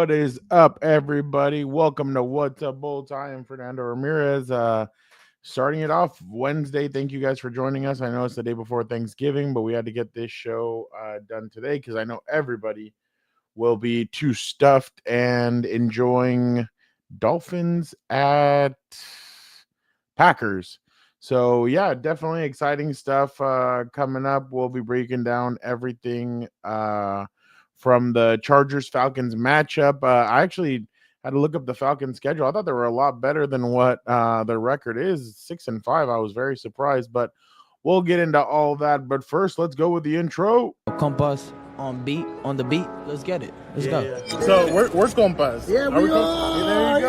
What is up, everybody? Welcome to What's Up Bolts. I am Fernando Ramirez. Starting it off Wednesday. Thank you guys for joining us. I know it's the day before Thanksgiving, but we had to get this show done today because I know everybody will be too stuffed and enjoying Dolphins at Packers. So yeah, definitely exciting stuff coming up. We'll be breaking down everything from the Chargers Falcons matchup. I actually had to look up the Falcons schedule. I thought they were a lot better than what their record is, 6-5. I was very surprised, but we'll get into all that. But first, let's go with the intro. Compas on the beat. Let's get it. Let's go. Yeah. So where's Compas? Yeah, there you go.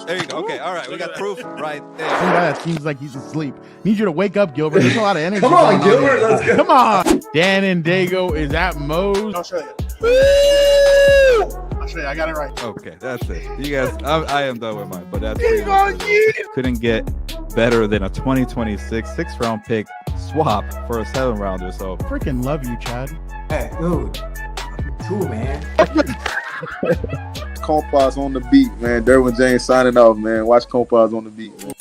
There you go. Okay, all right. We got proof right there. Some guy that seems like he's asleep. Need you to wake up, Gilbert. There's a lot of energy. Come on, Gilbert. Let's go. Come on. Dan and Daygo is at Moe's. I'll show you. I'll show you. I got it right. Okay, that's it. You guys, I am done with mine, but that's pretty much it. Couldn't get better than a 2026 6th-round pick swap for a 7-rounder. So Freaking love you, Chad. Hey, dude. Cool, man. Compas on the beat, man. Derwin James signing off, man. Watch Compas on the beat, man.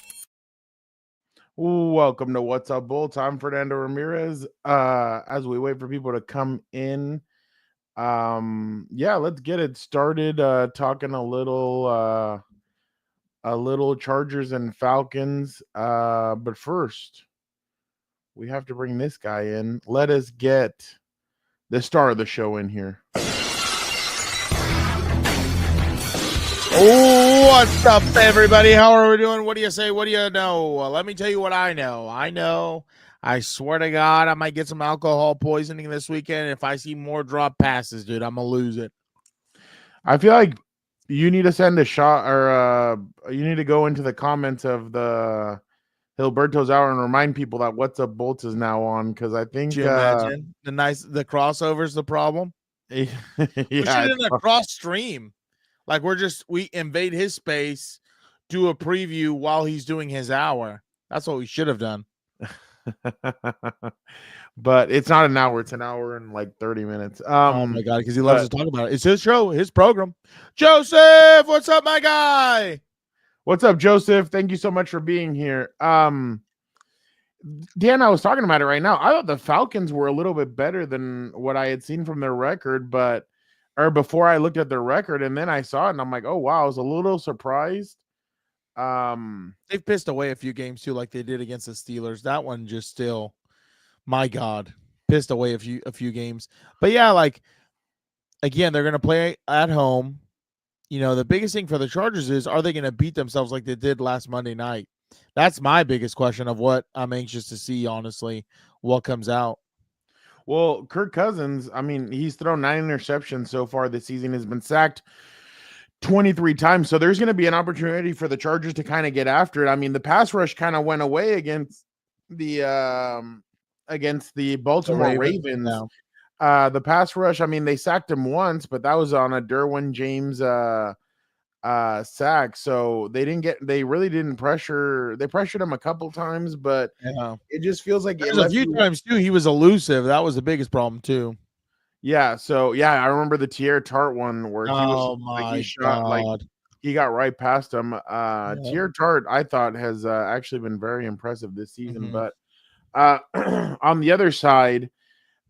Welcome to What's Up Bolts. I'm Fernando Ramirez. As we wait for people to come in, let's get it started. Talking a little Chargers and Falcons. But first, we have to bring this guy in. Let us get the star of the show in here. What's up, everybody? How are we doing? What do you say? What do you know? Let me tell you what I know. I swear to God, I might get some alcohol poisoning this weekend. If I see more drop passes, dude, I'm going to lose it. I feel like you need to send a shot, or you need to go into the comments of the Hilberto's Hour and remind people that What's Up Bolts is now on, because I think Can you imagine the crossover's the problem? Yeah, We should in a cross stream. Like we invade his space, do a preview while he's doing his hour. That's what we should have done. But it's not an hour, it's an hour and like 30 minutes. Oh my God, because he loves to talk about it. It's his show, his program. Joseph, what's up, my guy? What's up, Joseph? Thank you so much for being here. Dan, I was talking about it right now. I thought the Falcons were a little bit better than what I had seen from their record, or before I looked at their record, and then I saw it and I'm like, oh wow, I was a little surprised. They've pissed away a few games too, like they did against the Steelers. That one just still, my God, pissed away a few games. But yeah, like again, they're gonna play at home. You know, the biggest thing for the Chargers is, are they gonna beat themselves like they did last Monday night? That's my biggest question of what I'm anxious to see, honestly, what comes out. Well, Kirk Cousins, I mean, he's thrown 9 interceptions so far this season, has been sacked 23 times. So there's going to be an opportunity for the Chargers to kind of get after it. I mean, the pass rush kind of went away against the Baltimore Ravens. The pass rush, I mean, they sacked him once, but that was on a Derwin James sack. So they really didn't pressure. They pressured him a couple times, but it just feels like a few times too he was elusive. That was the biggest problem too. Yeah, so yeah, I remember the Tier Tart one where he was he shot, like he got right past him. Tier Tart, I thought, has actually been very impressive this season. But on the other side,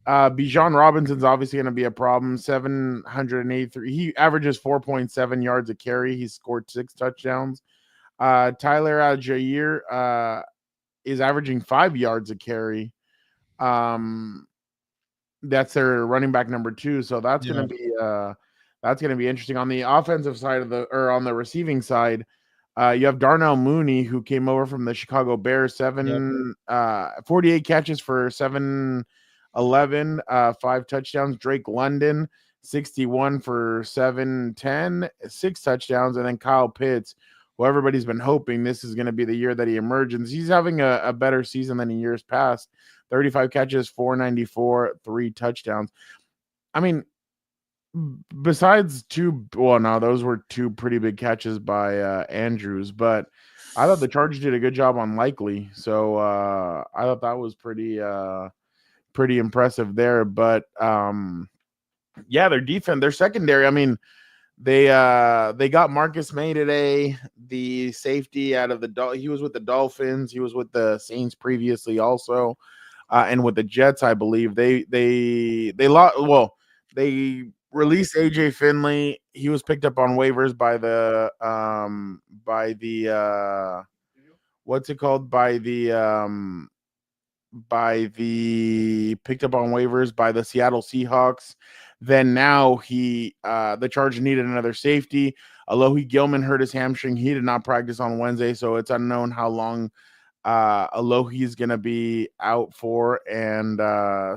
Bijan Robinson's obviously going to be a problem. 783. He averages 4.7 yards a carry. He's scored 6 touchdowns. Tyler Algier is averaging 5 yards a carry. That's their running back number 2. So that's going to be interesting. On the offensive side on the receiving side, you have Darnell Mooney, who came over from the Chicago Bears. 48 catches for 711, 5 touchdowns. Drake London, 61 for 710, 6 touchdowns. And then Kyle Pitts, who everybody's been hoping this is going to be the year that he emerges. He's having a better season than in years past. 35 catches, 494, 3 touchdowns. I mean, besides those were 2 pretty big catches by Andrews, but I thought the Chargers did a good job on Likely. So I thought that was pretty impressive there. But yeah, their defense, their secondary. I mean, they got Marcus May today, the safety out of he was with the Dolphins, he was with the Saints previously also, and with the Jets, I believe. They lost. Well, they released AJ Finley. He was picked up on waivers by the what's it called? Picked up on waivers by the Seattle Seahawks. Then now the Chargers needed another safety. Alohi Gilman hurt his hamstring. He did not practice on Wednesday, so it's unknown how long Alohi is going to be out for. And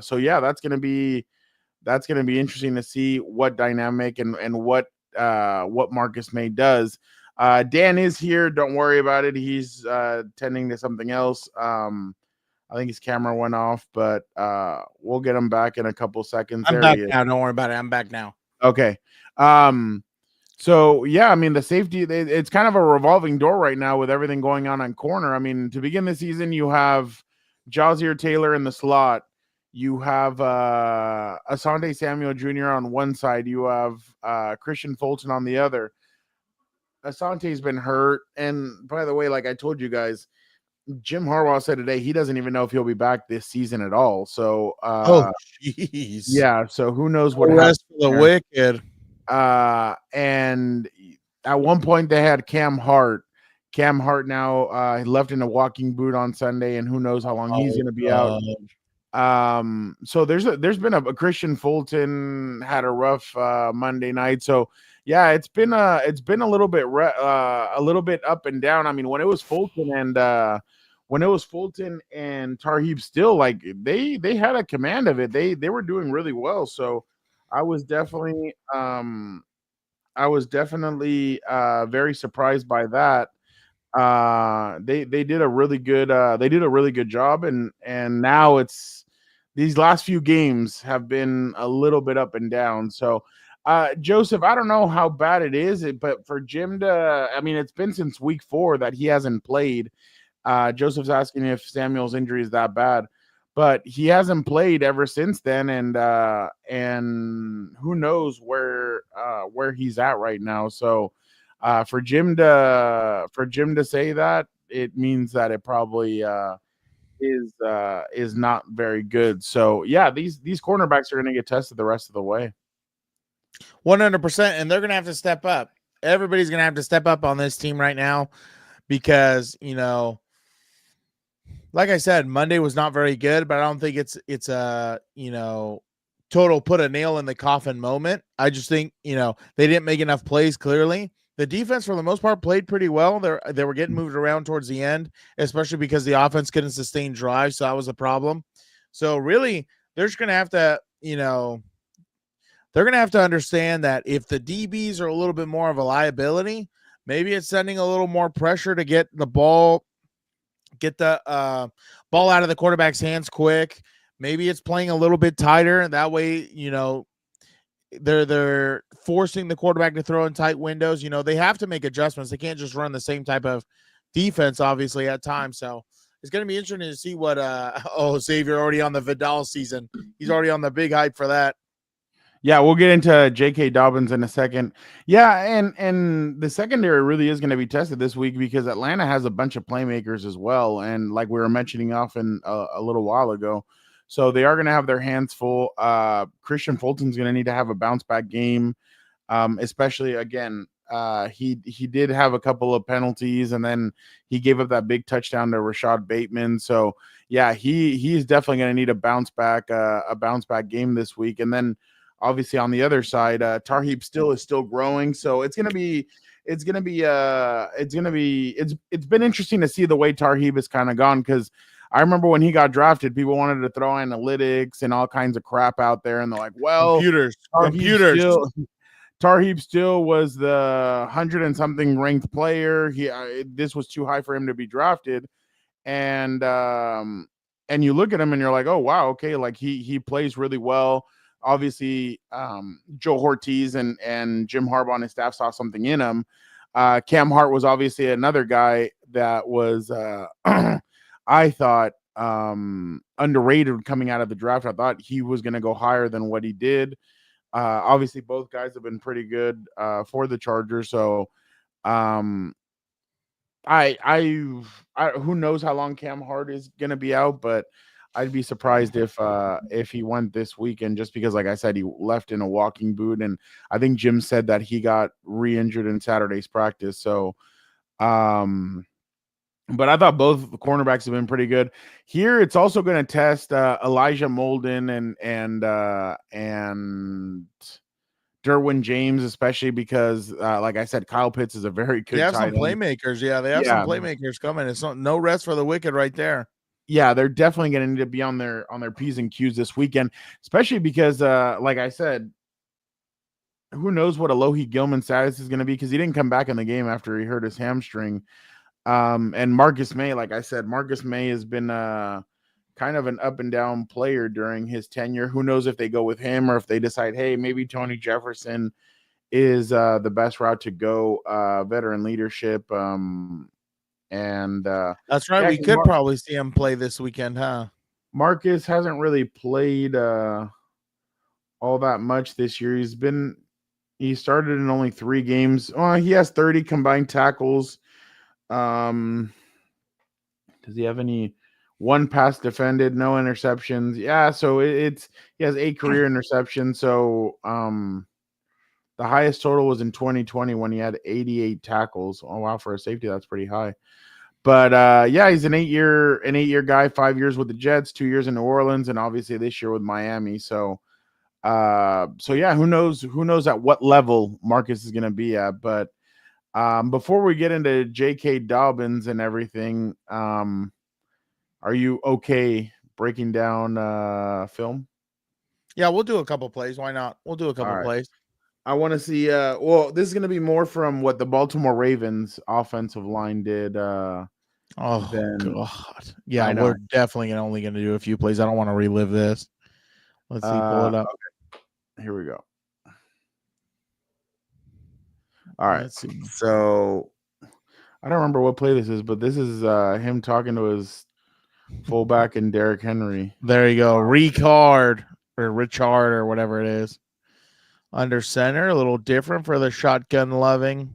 so yeah, that's going to be interesting to see what dynamic and what Marcus May does. Dan is here. Don't worry about it. He's tending to something else. I think his camera went off, but we'll get him back in a couple seconds. I'm back now. Don't worry about it. I'm back now. Okay. So yeah, I mean, the safety, it's kind of a revolving door right now with everything going on corner. I mean, to begin the season, you have Jazier Taylor in the slot. You have Asante Samuel Jr. on one side. You have Christian Fulton on the other. Asante's been hurt. And by the way, like I told you guys, Jim Harbaugh said today he doesn't even know if he'll be back this season at all. So, jeez. Yeah. So who knows what rest for the wicked. And at one point they had Cam Hart. Cam Hart now he left in a walking boot on Sunday, and who knows how long he's going to be out. So there's been a Christian Fulton had a rough Monday night. So yeah, it's been a little bit up and down. I mean, when it was Fulton and Tarheeb Still, like they had a command of it. They were doing really well. So I was definitely very surprised by that. They did a really good job, and now it's these last few games have been a little bit up and down. So Joseph, I don't know how bad it is, but for Jim I mean, it's been since week 4 that he hasn't played. Joseph's asking if Samuel's injury is that bad, but he hasn't played ever since then, and who knows where he's at right now. So for Jim to say that, it means that it probably is not very good. So yeah, these cornerbacks are going to get tested the rest of the way. 100%, and they're going to have to step up. Everybody's going to have to step up on this team right now because, like I said, Monday was not very good, but I don't think it's a, total put a nail in the coffin moment. I just think, they didn't make enough plays clearly. The defense, for the most part, played pretty well. They were getting moved around towards the end, especially because the offense couldn't sustain drives, so that was a problem. So really, they're just going to have to, they're going to have to understand that if the DBs are a little bit more of a liability, maybe it's sending a little more pressure to get the ball out of the quarterback's hands quick. Maybe it's playing a little bit tighter, and that way, they're forcing the quarterback to throw in tight windows. They have to make adjustments. They can't just run the same type of defense, obviously, at times. So it's going to be interesting to see what Xavier already on the Vidal season. He's already on the big hype for that. Yeah, we'll get into JK Dobbins in a second. Yeah, and the secondary really is going to be tested this week because Atlanta has a bunch of playmakers as well, and like we were mentioning often a little while ago. So they are going to have their hands full. Christian Fulton's going to need to have a bounce back game, especially again. He did have a couple of penalties, and then he gave up that big touchdown to Rashad Bateman. So yeah, he's definitely going to need a bounce back game this week. And then obviously on the other side, Tarheeb is still growing. So it's been interesting to see the way Tarheeb has kind of gone, because I remember when he got drafted, people wanted to throw analytics and all kinds of crap out there, and they're like, well, computers. Tarheeb Still was the 100 and something ranked player. This was too high for him to be drafted. And you look at him and you're like, oh wow, okay, like he plays really well. Obviously, Joe Ortiz and Jim Harbaugh and his staff saw something in him. Cam Hart was obviously another guy that was I thought underrated coming out of the draft. I thought he was going to go higher than what he did. Obviously, both guys have been pretty good for the Chargers. So, I who knows how long Cam Hart is going to be out, but I'd be surprised if he went this weekend, just because, like I said, he left in a walking boot, and I think Jim said that he got re-injured in Saturday's practice. So, but I thought both the cornerbacks have been pretty good. Here, it's also going to test Elijah Molden and Derwin James, especially because, like I said, Kyle Pitts is a very good. They have tight some end. playmakers. Yeah, they have some playmakers coming. It's no rest for the wicked right there. Yeah, they're definitely going to need to be on their P's and Q's this weekend, especially because, like I said, who knows what Alohi Gilman's status is going to be, because he didn't come back in the game after he hurt his hamstring. And Marcus May, like I said, Marcus May has been kind of an up and down player during his tenure. Who knows if they go with him or if they decide, hey, maybe Tony Jefferson is the best route to go, veteran leadership. That's right. We could probably see him play this weekend, huh? Marcus hasn't really played all that much this year. He started in only 3 games. He has 30 combined tackles. Does he have one pass defended, no interceptions? Yeah, so he has 8 career interceptions. So the highest total was in 2020 when he had 88 tackles. Oh wow, for a safety, that's pretty high. But yeah, he's an 8-year guy, 5 years with the Jets, 2 years in New Orleans, and obviously this year with Miami. So yeah, who knows at what level Marcus is going to be at. But before we get into JK Dobbins and everything, are you okay breaking down film? Yeah, we'll do a couple plays. Why not? We'll do a couple plays. I want to see. Well, this is going to be more from what the Baltimore Ravens offensive line did. God. Yeah, we're definitely only going to do a few plays. I don't want to relive this. Let's see. Pull it up. Okay. Here we go. All right. Let's see. So I don't remember what play this is, but this is him talking to his fullback and Derrick Henry. There you go. Richard or whatever it is. Under center, a little different for the shotgun loving.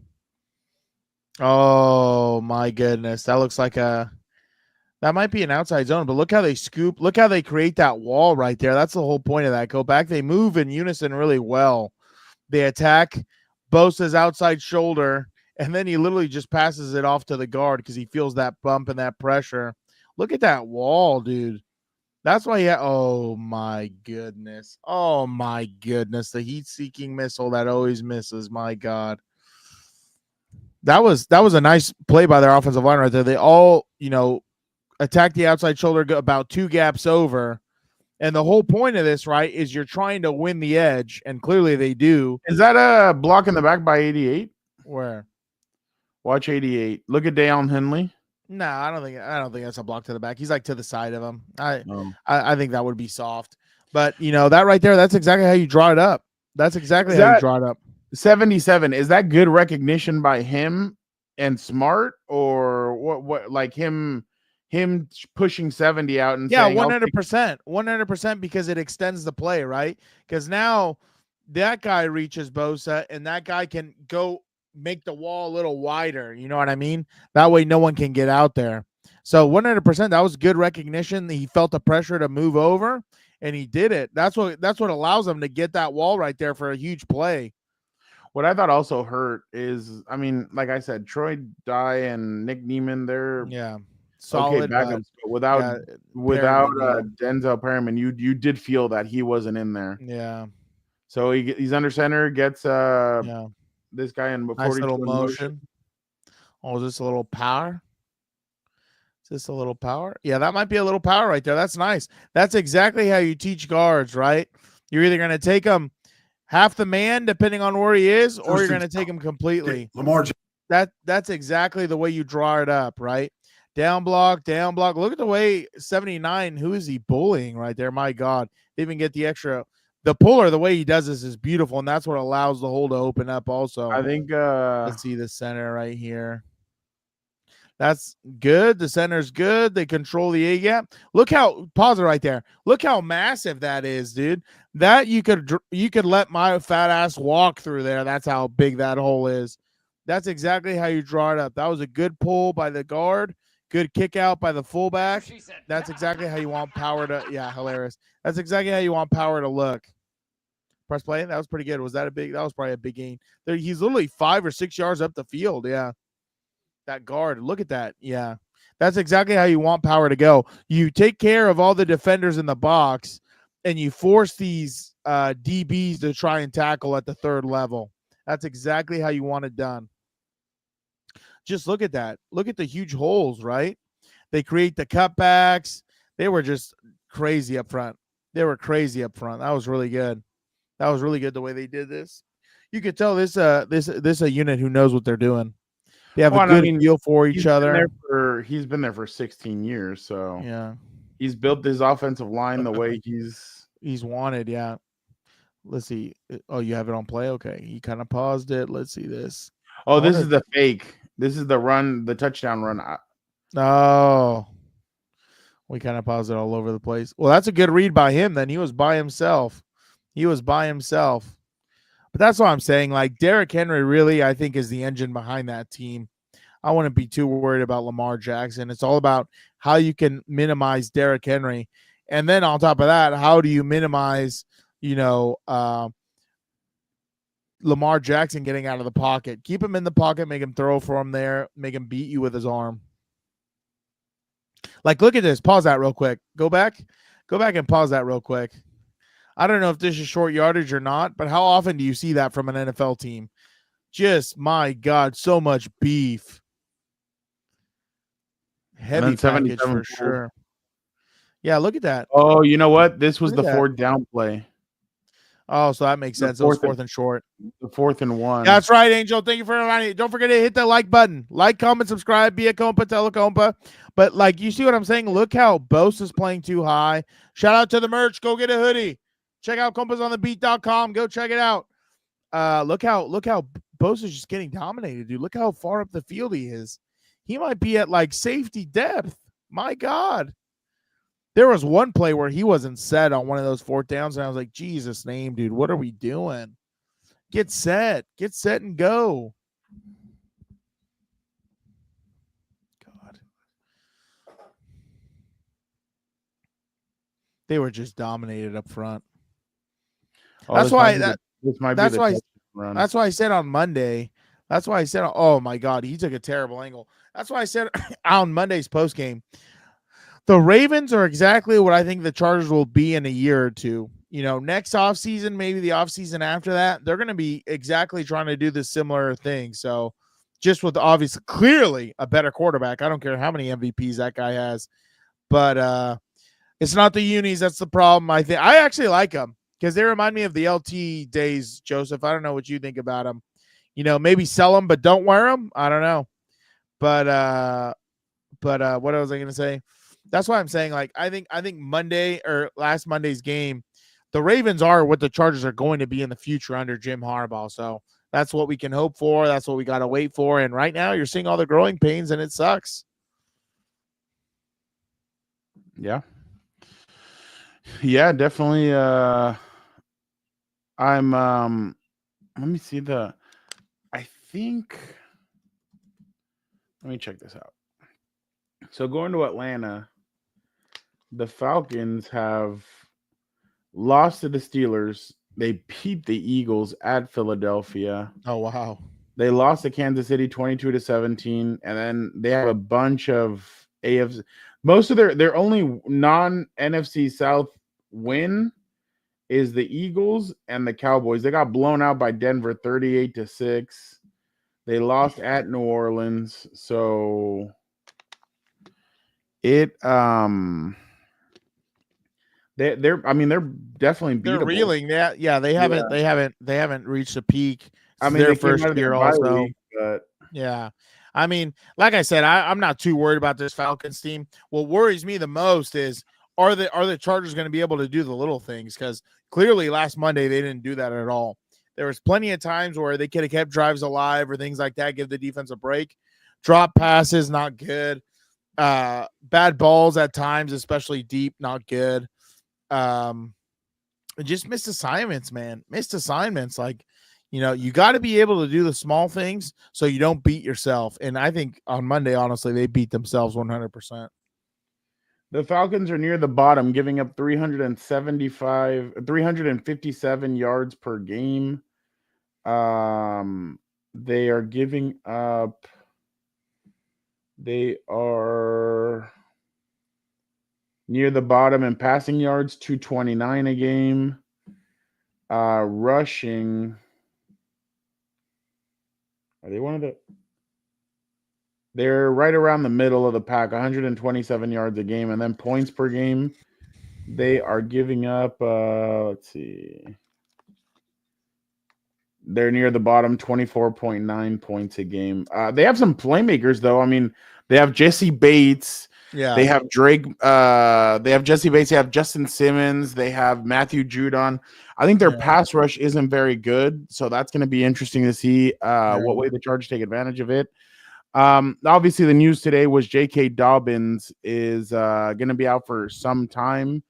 Oh my goodness. That looks like that might be an outside zone, but look how they scoop. Look how they create that wall right there. That's the whole point of that. Go back. They move in unison really well. They attack Bosa's outside shoulder, and then he literally just passes it off to the guard because he feels that bump and that pressure. Look at that wall, dude. That's why oh my goodness. Oh my goodness. The heat-seeking missile that always misses. My God. That was a nice play by their offensive line right there. They all, attack the outside shoulder about 2 gaps over. And the whole point of this, right, is you're trying to win the edge, and clearly they do. Is that a block in the back by 88? Where? Watch 88. Look at Deion Henley. No, I don't think that's a block to the back. He's like to the side of him. I think that would be soft. But that right there, that's exactly how you draw it up. That's exactly how you draw it up. 77. Is that good recognition by him and Smart, or what like him pushing 70 out and saying 100%, because it extends the play, right? Because now that guy reaches Bosa, and that guy can go make the wall a little wider. You know what I mean? That way no one can get out there. So 100%, that was good recognition. He felt the pressure to move over, and he did it. That's what allows him to get that wall right there for a huge play. What I thought also hurt is, like I said, Troy Dye and Nick Neiman, they're solid backups, but without Denzel Perryman, you did feel that he wasn't in there. Yeah. So he's under center, gets this guy in nice little motion. Oh, is this a little power? Is this a little power? Yeah, that might be a little power right there. That's nice. That's exactly how you teach guards, right? You're either going to take him half the man, depending on where he is, or you're going to take him completely. That's exactly the way you draw it up, right? Down block. Look at the way 79, who is he bullying right there? My God. They even get the extra. The puller, the way he does this is beautiful, and that's what allows the hole to open up also. I think let's see the center right here. That's good. The center's good. They control the A gap. Look how pause it right there. Look how massive that is, dude. That you could let my fat ass walk through there. That's how big that hole is. That's exactly how you draw it up. That was a good pull by the guard. Good kick out by the fullback. That's exactly how you want power to. Yeah, hilarious. That's exactly how you want power to look. Press play. That was pretty good. Was that a big? That was probably a big gain. He's literally 5 or 6 yards up the field. Yeah. That guard, look at that. Yeah, that's exactly how you want power to go. You take care of all the defenders in the box, and you force these DBs to try and tackle at the third level. That's exactly how you want it done. Just look at that. Look at the huge holes, right? They create the cutbacks. They were just crazy up front. They were crazy up front. That was really good. That was really good the way they did this. You could tell this a unit who knows what they're doing. They have a good feel for each other. He's been there for 16 years, so yeah, he's built his offensive line the way he's wanted. Yeah. Let's see. Oh, you have it on play? Okay. He kind of paused it. Let's see this. Oh, this is the fake. This is the run, the touchdown run. Oh, we kind of paused it all over the place. Well, that's a good read by him. Then he was by himself. But that's what I'm saying. Like, Derrick Henry really, I think, is the engine behind that team. I wouldn't be too worried about Lamar Jackson. It's all about how you can minimize Derrick Henry. And then on top of that, how do you minimize, Lamar Jackson getting out of the pocket? Keep him in the pocket, make him throw for him there, make him beat you with his arm. Like, look at this. Pause that real quick. Go back and pause that real quick. I don't know if this is short yardage or not, but how often do you see that from an NFL team? Just, my God, so much beef. Heavy package for sure. Yeah, look at that. Oh, you know what? This was the 4th down play. Oh, so that makes sense. It was 4th and short. The 4th and 1. That's right, Angel. Thank you for reminding me. Don't forget to hit that like button. Like, comment, subscribe, be a Compa, tell a Compa. But, like, you see what I'm saying? Look how Bose is playing too high. Shout out to the merch. Go get a hoodie. Check out compasonthebeat.com. Go check it out. Look how Bose is just getting dominated, dude. Look how far up the field he is. He might be at, like, safety depth. My God. There was one play where he wasn't set on one of those 4th downs, and I was like, Jesus name, dude, what are we doing? Get set and go. God. They were just dominated up front. Oh, that's why I said on Monday. That's why I said, oh my God, he took a terrible angle. That's why I said on Monday's post game, the Ravens are exactly what I think the Chargers will be in a year or two. Next offseason, maybe the offseason after that, they're going to be exactly trying to do this similar thing. So just with obviously clearly a better quarterback. I don't care how many MVPs that guy has, but it's not the unis. That's the problem. I think I actually like them because they remind me of the LT days, Joseph. I don't know what you think about them. Maybe sell them, but don't wear them. I don't know. But what was I going to say? That's why I'm saying, like, I think Monday or last Monday's game, the Ravens are what the Chargers are going to be in the future under Jim Harbaugh. So that's what we can hope for. That's what we got to wait for. And right now you're seeing all the growing pains and it sucks. Yeah. Yeah, definitely. I'm let me see let me check this out. So going to Atlanta, the Falcons have lost to the Steelers. They beat the Eagles at Philadelphia. Oh, wow. They lost to Kansas City 22-17, and then they have a bunch of AFC. Most of their only non-NFC South win is the Eagles and the Cowboys. They got blown out by Denver 38-6. They lost at New Orleans, so they're definitely beatable. They're reeling. They haven't reached the peak. I mean, their first year also. Week, but yeah. I mean, like I said, I'm not too worried about this Falcons team. What worries me the most is are the Chargers going to be able to do the little things? Because clearly last Monday they didn't do that at all. There was plenty of times where they could have kept drives alive or things like that, give the defense a break. Drop passes, not good. Bad balls at times, especially deep, not good. Just missed assignments, man. Missed assignments. Like, you got to be able to do the small things so you don't beat yourself. And I think on Monday, honestly, they beat themselves 100%. The Falcons are near the bottom, giving up 357 yards per game. They are giving up. They are near the bottom in passing yards, 229 a game. Rushing. Are they one of the? They're right around the middle of the pack, 127 yards a game, and then points per game. They are giving up. Let's see. They're near the bottom, 24.9 points a game. They have some playmakers, though. I mean, they have Jesse Bates. Yeah. They have Drake. They have Jesse Bates. They have Justin Simmons. They have Matthew Judon. I think their pass rush isn't very good, so that's going to be interesting to see what way the Chargers take advantage of it. Obviously, the news today was JK Dobbins is going to be out for some time.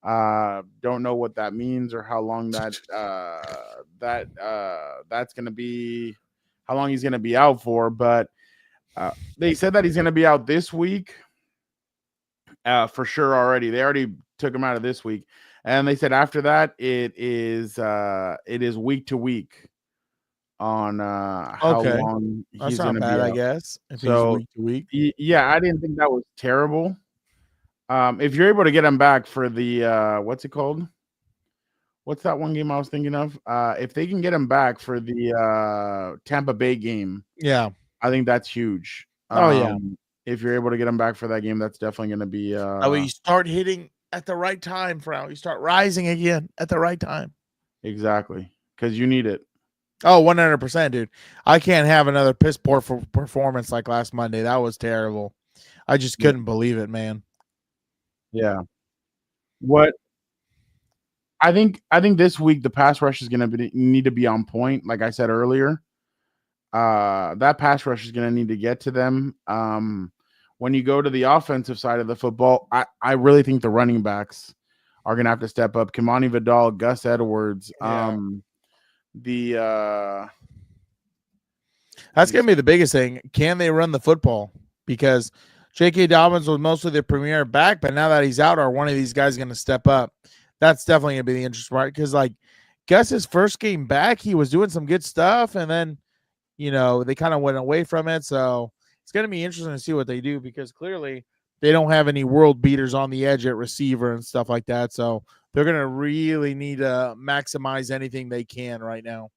Don't know what that means or how long that's going to be, how long he's going to be out for. But they said that he's going to be out this week for sure already. They already took him out of this week, and they said after that it is week to week on how long he's going to be out. I guess. If so he's week to week. Yeah, I didn't think that was terrible. If you're able to get him back for the what's it called? What's that one game I was thinking of? If they can get him back for the Tampa Bay game, yeah, I think that's huge. If you're able to get him back for that game, that's definitely going to be. You start hitting at the right time, Frau. You start rising again at the right time. Exactly, because you need it. Oh, 100%, dude. I can't have another piss poor performance like last Monday. That was terrible. I just couldn't believe it, man. Yeah. What I think this week the pass rush is going to need to be on point. Like I said earlier, that pass rush is going to need to get to them. When you go to the offensive side of the football, I really think the running backs are going to have to step up. Kimani, Vidal, Gus Edwards. Yeah. That's going to be the biggest thing. Can they run the football? Because JK Dobbins was mostly the premier back, but now that he's out, are one of these guys going to step up? That's definitely going to be the interesting part. Because, like, Gus's first game back, he was doing some good stuff, and then, they kind of went away from it. So it's going to be interesting to see what they do, because clearly they don't have any world beaters on the edge at receiver and stuff like that. So they're going to really need to maximize anything they can right now.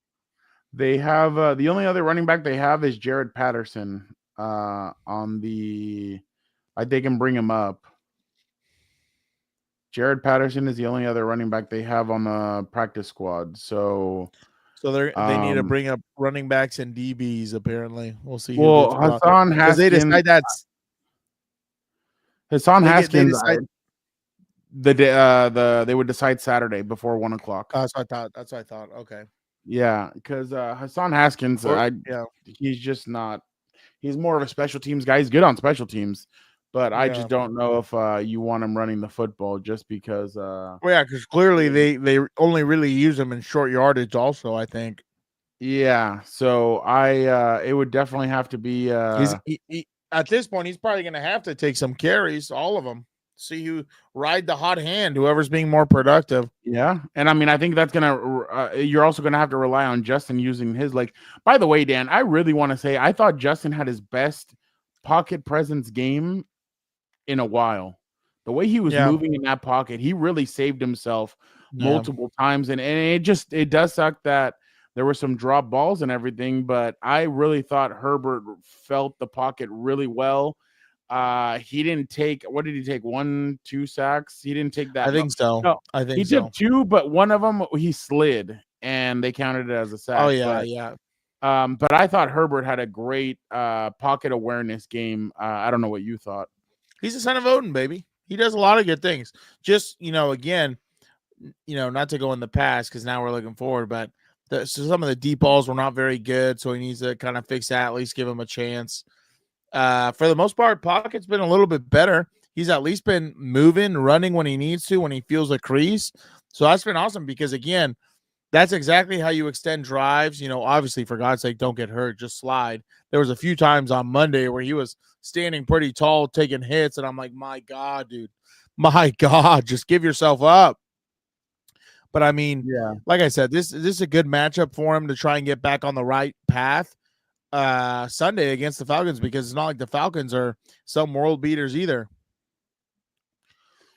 They have the only other running back they have is Jared Patterson. On the, they can bring him up. Jared Patterson is the only other running back they have on the practice squad. So they need to bring up running backs and DBs. Apparently, we'll see. Well, Hassan Haskins. They decide that's Hassan Haskins. They would decide Saturday before 1:00. That's what I thought. Okay. Yeah, because Hassan Haskins, he's just not. He's more of a special teams guy. He's good on special teams, but I just don't know if you want him running the football just because. Because clearly they only really use him in short yardage. Also, I think. Yeah, so it would definitely have to be. At this point, he's probably going to have to take some carries, all of them. See who ride the hot hand, whoever's being more productive. Yeah, and I mean, I think that's gonna. You're also gonna have to rely on Justin using his leg. By the way, Dan, I really want to say I thought Justin had his best pocket presence game in a while. The way he was moving in that pocket, he really saved himself multiple times, and it does suck that there were some drop balls and everything. But I really thought Herbert felt the pocket really well. He didn't take, what did he take? 1-2 sacks. He didn't take that. I think so. No, I think he took 2, but one of them he slid and they counted it as a sack. Oh yeah. But I thought Herbert had a great pocket awareness game. I don't know what you thought. He's a son of Odin, baby. He does a lot of good things. Just, again, not to go in the past because now we're looking forward, but so some of the deep balls were not very good. So he needs to kind of fix that, at least give him a chance. for the most part, Pocket's been a little bit better. He's at least been moving, running when he needs to, when he feels a crease. So that's been awesome because, again, that's exactly how you extend drives. Obviously, for God's sake, don't get hurt. Just slide. There was a few times on Monday where he was standing pretty tall, taking hits, and I'm like, my God, dude. My God, just give yourself up. But, I mean, like I said, this is a good matchup for him to try and get back on the right path Sunday against the Falcons, because it's not like the Falcons are some world beaters either.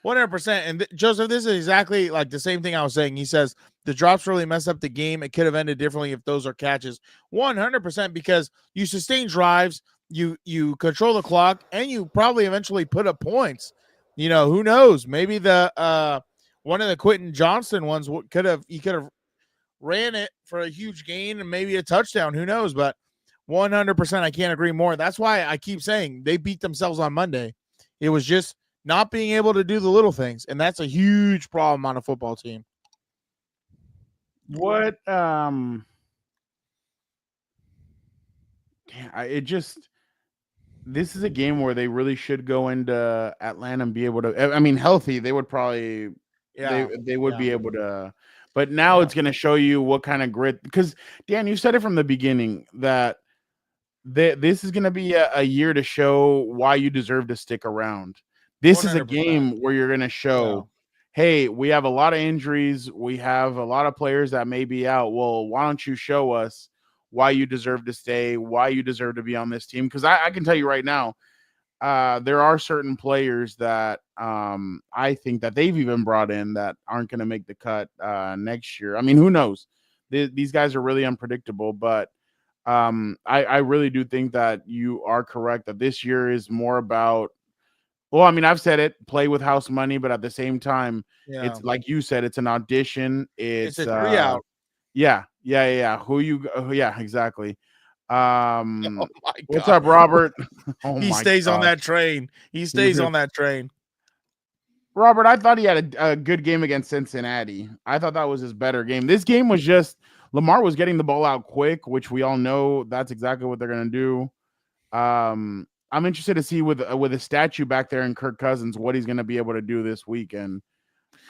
100%. And Joseph, this is exactly like the same thing I was saying. He says the drops really messed up the game. It could have ended differently if those are catches. 100%, because you sustain drives, you control the clock, and you probably eventually put up points. Who knows? Maybe the one of the Quentin Johnston ones he could have ran it for a huge gain and maybe a touchdown. Who knows? But 100%, I can't agree more. That's why I keep saying they beat themselves on Monday. It was just not being able to do the little things, and that's a huge problem on a football team. What this is a game where they really should go into Atlanta and be able to, I mean, healthy, they would probably they would be able to, but now it's going to show you what kind of grit, because Dan, you said it from the beginning that this is going to be a year to show why you deserve to stick around. This 100%. Is a game where you're going to show, hey, we have a lot of injuries. We have a lot of players that may be out. Well, why don't you show us why you deserve to stay, why you deserve to be on this team? Because I can tell you right now, there are certain players that I think that they've even brought in that aren't going to make the cut next year. I mean, who knows? These guys are really unpredictable, but I really do think that you are correct that this year is more about, well, I mean, I've said it, play with house money, but at the same time, it's like you said, it's an audition. It's a 3-out. Yeah. Exactly. What's up, Robert? He stays on that train. He stays on that train. Robert, I thought he had a good game against Cincinnati. I thought that was his better game. This game was just Lamar was getting the ball out quick, which we all know that's exactly what they're going to do. I'm interested to see with a statue back there in Kirk Cousins what he's going to be able to do this weekend.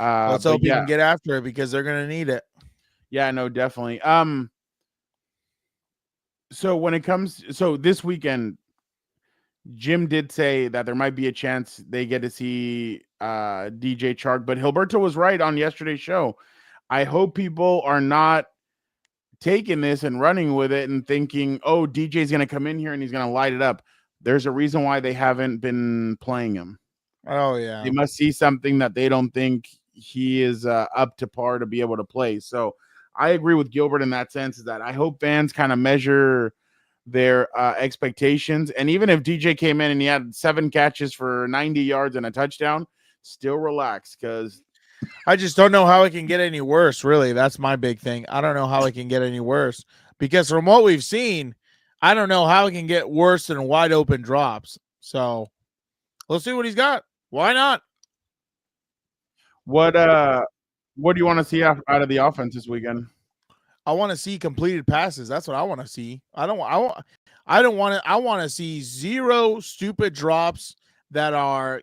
Let's hope he can get after it, because they're going to need it. Yeah, no, definitely. So when it comes, this weekend, Jim did say that there might be a chance they get to see DJ Chark, but Gilberto was right on yesterday's show. I hope people are not taking this and running with it and thinking, oh, DJ's going to come in here and he's going to light it up. There's a reason why they haven't been playing him. Oh, yeah. They must see something that they don't think he is up to par to be able to play. So I agree with Gilbert in that sense, is that I hope fans kind of measure their expectations. And even if DJ came in and he had 7 catches for 90 yards and a touchdown, still relax, because I just don't know how it can get any worse, really. That's my big thing. I don't know how it can get any worse, because from what we've seen, I don't know how it can get worse than wide open drops. So let's see what he's got. Why not? What do you want to see out of the offense this weekend? I want to see completed passes. That's what I want to see. I want to see 0 stupid drops that are,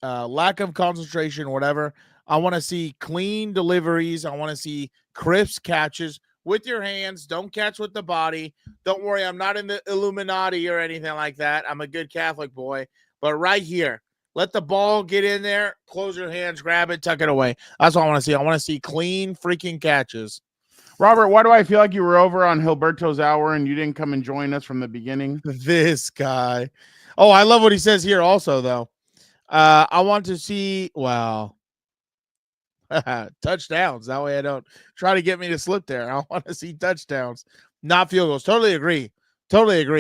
lack of concentration, whatever. I want to see clean deliveries. I want to see crisp catches with your hands. Don't catch with the body. Don't worry, I'm not in the Illuminati or anything like that. I'm a good Catholic boy. But right here, let the ball get in there, close your hands, grab it, tuck it away. That's what I want to see. I want to see clean freaking catches. Robert, why do I feel like you were over on Gilberto's hour and you didn't come and join us from the beginning? This guy. Oh, I love what he says here also, though. I want to see, touchdowns. That way I don't try to get me to slip there. I want to see touchdowns, not field goals. Totally agree.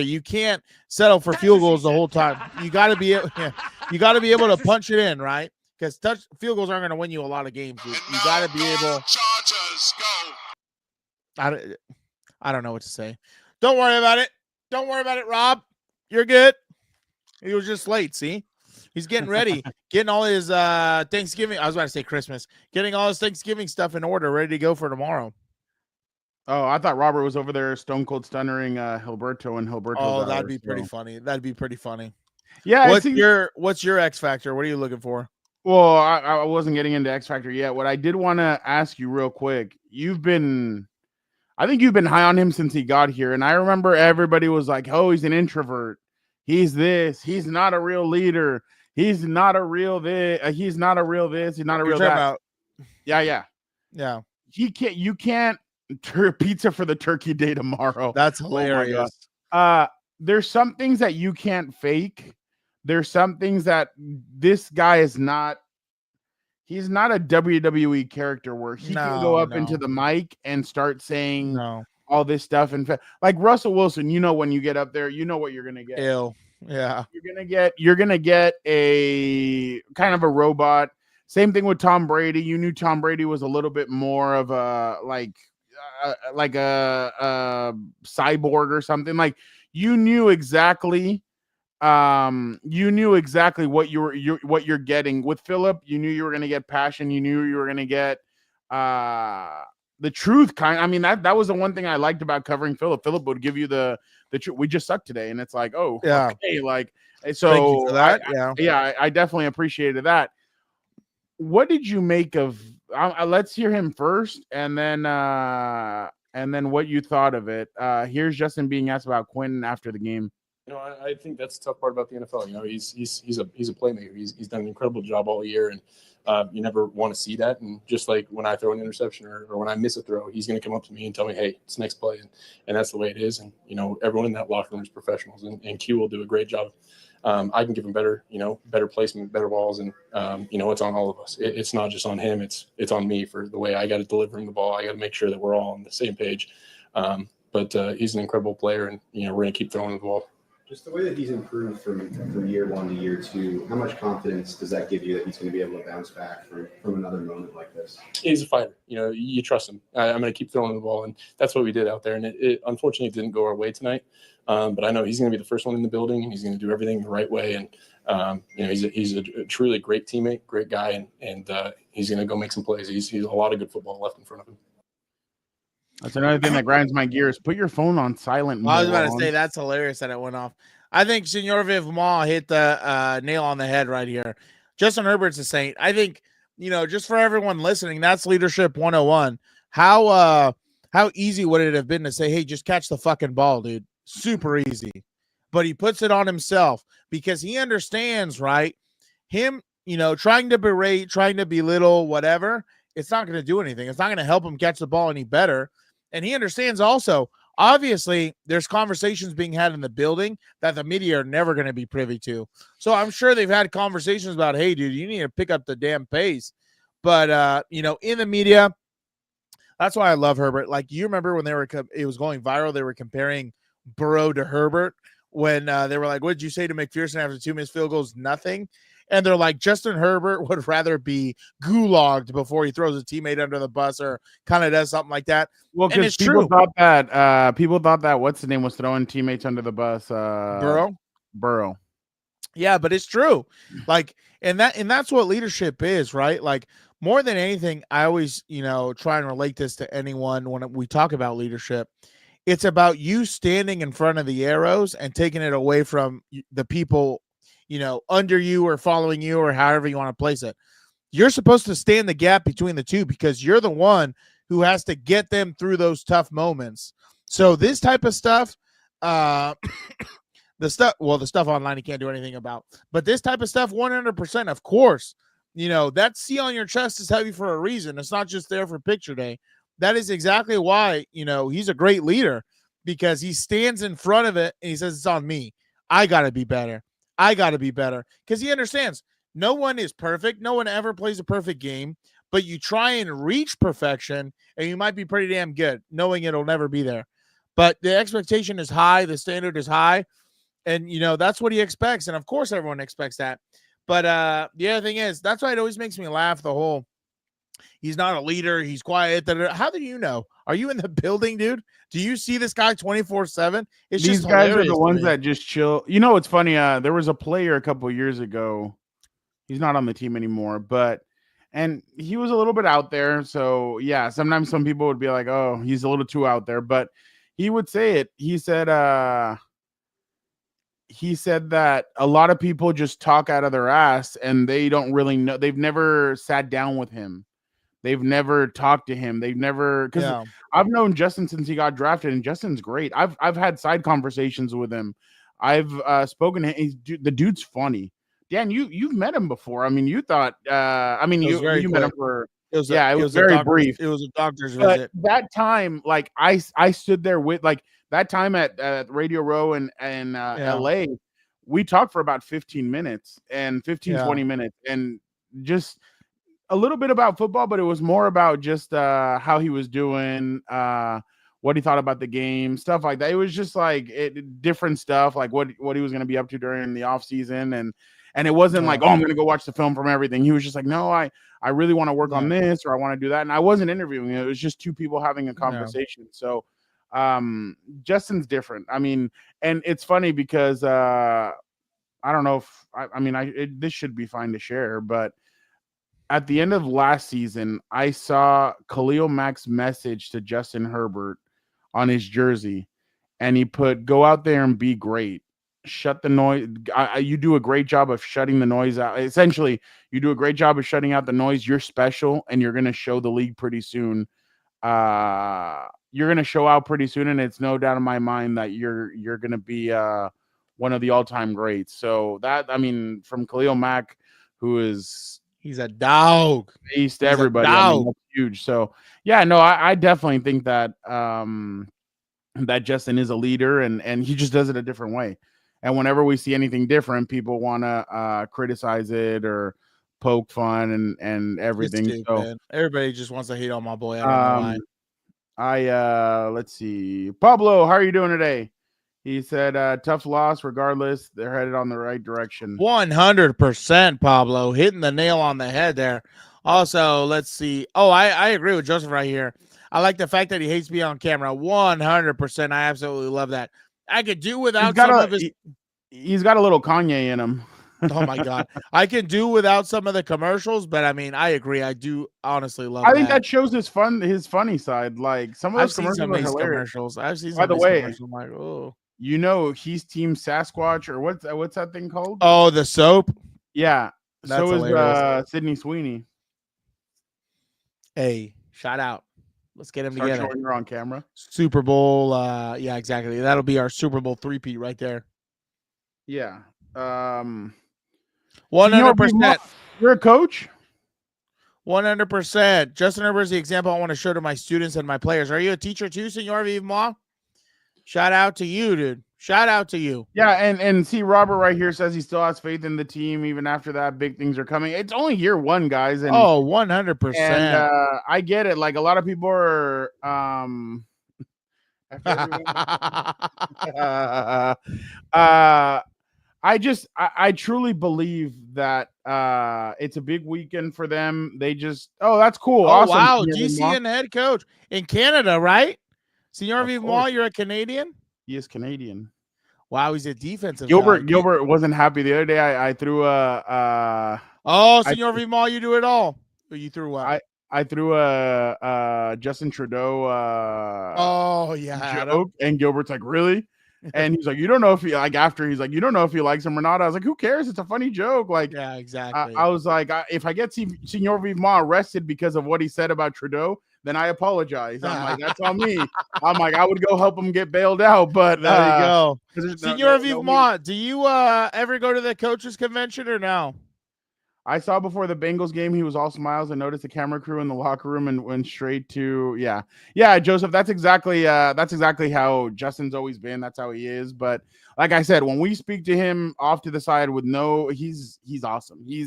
You can't settle for field goals the whole time. You got to be able to punch it in, right? Because field goals aren't going to win you a lot of games, dude. You got to be able. Chargers, go. I don't know what to say. Don't worry about it. Don't worry about it, Rob. You're good. He was just late, see? He's getting ready, getting all his Thanksgiving. I was about to say Christmas. Getting all his Thanksgiving stuff in order, ready to go for tomorrow. Oh, I thought Robert was over there stone cold stunnering Hilberto and Hilberto's Oh, that'd hour, be pretty so. funny. That'd be pretty funny. Yeah, What's your X factor? What are you looking for? Well, I wasn't getting into X Factor yet. What I did want to ask you real quick, I think you've been high on him since he got here. And I remember everybody was like, oh, he's an introvert. He's this. He's not a real leader. He's not a real this. He's not a real this. He's not a real that. Yeah. You can't pizza for the turkey day tomorrow. That's hilarious. There's some things that you can't fake. There's some things that this guy is not. He's not a WWE character where he can go up into the mic and start saying all this stuff. And like Russell Wilson, when you get up there, you know what you're gonna get. Ew. Yeah, you're gonna get a kind of a robot. Same thing with Tom Brady. You knew Tom Brady was a little bit more of a like a cyborg or something. Like you knew exactly. You knew exactly what you're getting with Phillip. You knew you were going to get passion. You knew you were going to get the truth that was the one thing I liked about covering Phillip. Phillip would give you the truth. We just sucked today, and it's like, oh yeah, okay, like so. Thank you for that. I definitely appreciated that. What did you make of? Let's hear him first, and then what you thought of it. Here's Justin being asked about Quinn after the game. I think that's the tough part about the NFL. He's a playmaker. He's done an incredible job all year, and you never want to see that. And just like when I throw an interception or when I miss a throw, he's going to come up to me and tell me, "Hey, it's next play," and that's the way it is. And everyone in that locker room is professionals, and Q will do a great job. I can give him better placement, better balls, and it's on all of us. It's not just on him. It's on me for the way I got to deliver him the ball. I got to make sure that we're all on the same page. But he's an incredible player, and we're going to keep throwing the ball. Just the way that he's improved from year one to year two, how much confidence does that give you that he's going to be able to bounce back from another moment like this? He's a fighter. You trust him. I'm going to keep throwing the ball, and that's what we did out there. And it unfortunately didn't go our way tonight. But I know he's going to be the first one in the building, and he's going to do everything the right way. And he's a truly great teammate, great guy, and he's going to go make some plays. He's a lot of good football left in front of him. That's another thing that grinds my gears. Put your phone on silent. I was about to say that's hilarious that it went off. I think Senor Viv Ma hit the nail on the head right here. Justin Herbert's a saint. I think, just for everyone listening, that's leadership 101. How easy would it have been to say, hey, just catch the fucking ball, dude? Super easy. But he puts it on himself because he understands, right? Him, trying to berate, trying to belittle, whatever, it's not going to do anything. It's not going to help him catch the ball any better. And he understands also, obviously, there's conversations being had in the building that the media are never going to be privy to. So I'm sure they've had conversations about, hey, dude, you need to pick up the damn pace. But, in the media, that's why I love Herbert. Like, you remember when it was going viral, they were comparing Burrow to Herbert when they were like, what did you say to McPherson after 2 missed field goals? Nothing. And they're like, Justin Herbert would rather be gulagged before he throws a teammate under the bus or kind of does something like that. Well, because people thought that what's the name was throwing teammates under the bus. Burrow. Yeah, but it's true. Like, and that's what leadership is, right? Like, more than anything, I always, try and relate this to anyone when we talk about leadership. It's about you standing in front of the arrows and taking it away from the people under you or following you or however you want to place it. You're supposed to stand the gap between the two because you're the one who has to get them through those tough moments. So this type of stuff, the stuff online you can't do anything about, but this type of stuff, 100%, of course, that C on your chest is heavy for a reason. It's not just there for picture day. That is exactly why, he's a great leader because he stands in front of it and he says, it's on me. I got to be better. I got to be better because he understands no one is perfect. No one ever plays a perfect game, but you try and reach perfection and you might be pretty damn good knowing it'll never be there. But the expectation is high. The standard is high. And, that's what he expects. And of course, everyone expects that. But the other thing is, that's why it always makes me laugh. The whole, he's not a leader. He's quiet. How do you know? Are you in the building, dude? Do you see this guy 24/7? These guys are the ones that just chill. It's funny. There was a player a couple of years ago. He's not on the team anymore, but and he was a little bit out there. So yeah, sometimes some people would be like, "Oh, he's a little too out there," but he would say it. He said that a lot of people just talk out of their ass and they don't really know. They've never sat down with him. They've never talked to him. They've never, because I've known Justin since he got drafted, and Justin's great. I've had side conversations with him. I've spoken to him. The dude's funny. Dan, you've met him before. I mean, you thought. I mean, you met him for. It was very brief. It was a doctor's but visit. That time, like I stood there with like that time at Radio Row in LA. We talked for about 15 minutes and 20 minutes, and just a little bit about football, but it was more about just how he was doing, what he thought about the game, stuff like that. It was just like different stuff, like what he was going to be up to during the off season. And it wasn't like, oh, I'm going to go watch the film from everything. He was just like, no, I really want to work on this, or I want to do that. And I wasn't interviewing. It was just two people having a conversation. So Justin's different. I mean, and it's funny because I don't know if this should be fine to share, but at the end of last season, I saw Khalil Mack's message to Justin Herbert on his jersey, and he put, "Go out there and be great. Shut the noise. You do a great job of shutting the noise out. Essentially, you do a great job of shutting out the noise. You're special, and you're going to show the league pretty soon. You're going to show out pretty soon, and it's no doubt in my mind that you're going to be one of the all-time greats." So that, I mean, from Khalil Mack, who is – he's a dog. He's to everybody. I mean, that's huge. So yeah, no, I definitely think that that Justin is a leader, and he just does it a different way. And whenever we see anything different, people want to criticize it or poke fun and everything. Stupid, so man. Everybody just wants to hate on my boy. I don't know why. Let's see. Pablo, how are you doing today? He said, tough loss. Regardless, they're headed on the right direction. 100%, Pablo. Hitting the nail on the head there. Also, let's see. Oh, I agree with Joseph right here. I like the fact that he hates being on camera. 100%. I absolutely love that. I could do without some of his... He's got a little Kanye in him. Oh, my God. I can do without some of the commercials, but, I mean, I agree. I do honestly love I think that shows his funny side. Like, some of those commercials are hilarious. I've seen some By the way, commercials. I'm like, oh. You know, he's Team Sasquatch, or what's that thing called? Oh, the soap. Yeah. That's so hilarious. is Sydney Sweeney. Hey, shout out. Let's get him together. Showing her on camera. Super Bowl. Yeah, exactly. That'll be our Super Bowl three-peat right there. Yeah. 100%. You're a coach? 100%. Justin Herbert is the example I want to show to my students and my players. Are you a teacher too, Senor Vivma? Shout out to you, dude. Shout out to you. Yeah, and see, Robert right here says he still has faith in the team. Even after that, big things are coming. It's only year one, guys. And, 100%. And I get it. Like, a lot of people are I truly believe that it's a big weekend for them. They just that's cool. Awesome. Wow, GC and head coach in Canada, right? Senor Vivma, you're a Canadian? He is Canadian. Wow, he's a defensive Gilbert guy. wasn't happy the other day. I threw a Senor Vivma, you do it all. You threw what? I threw a Justin Trudeau joke, and Gilbert's like, really? And he's like, you don't know if he he's like, you don't know if he likes him or not. I was like, who cares? It's a funny joke. Like, yeah, exactly. I was like, if I get Senor Vivma arrested because of what he said about Trudeau, then I apologize. I'm like, that's on me. I'm like, I would go help him get bailed out. But there you go. Senor Vivma, do you ever go to the coaches convention or no? I saw before the Bengals game, he was all smiles and noticed the camera crew in the locker room and went straight to Joseph. That's exactly how Justin's always been. That's how he is. But like I said, when we speak to him off to the side he's awesome. He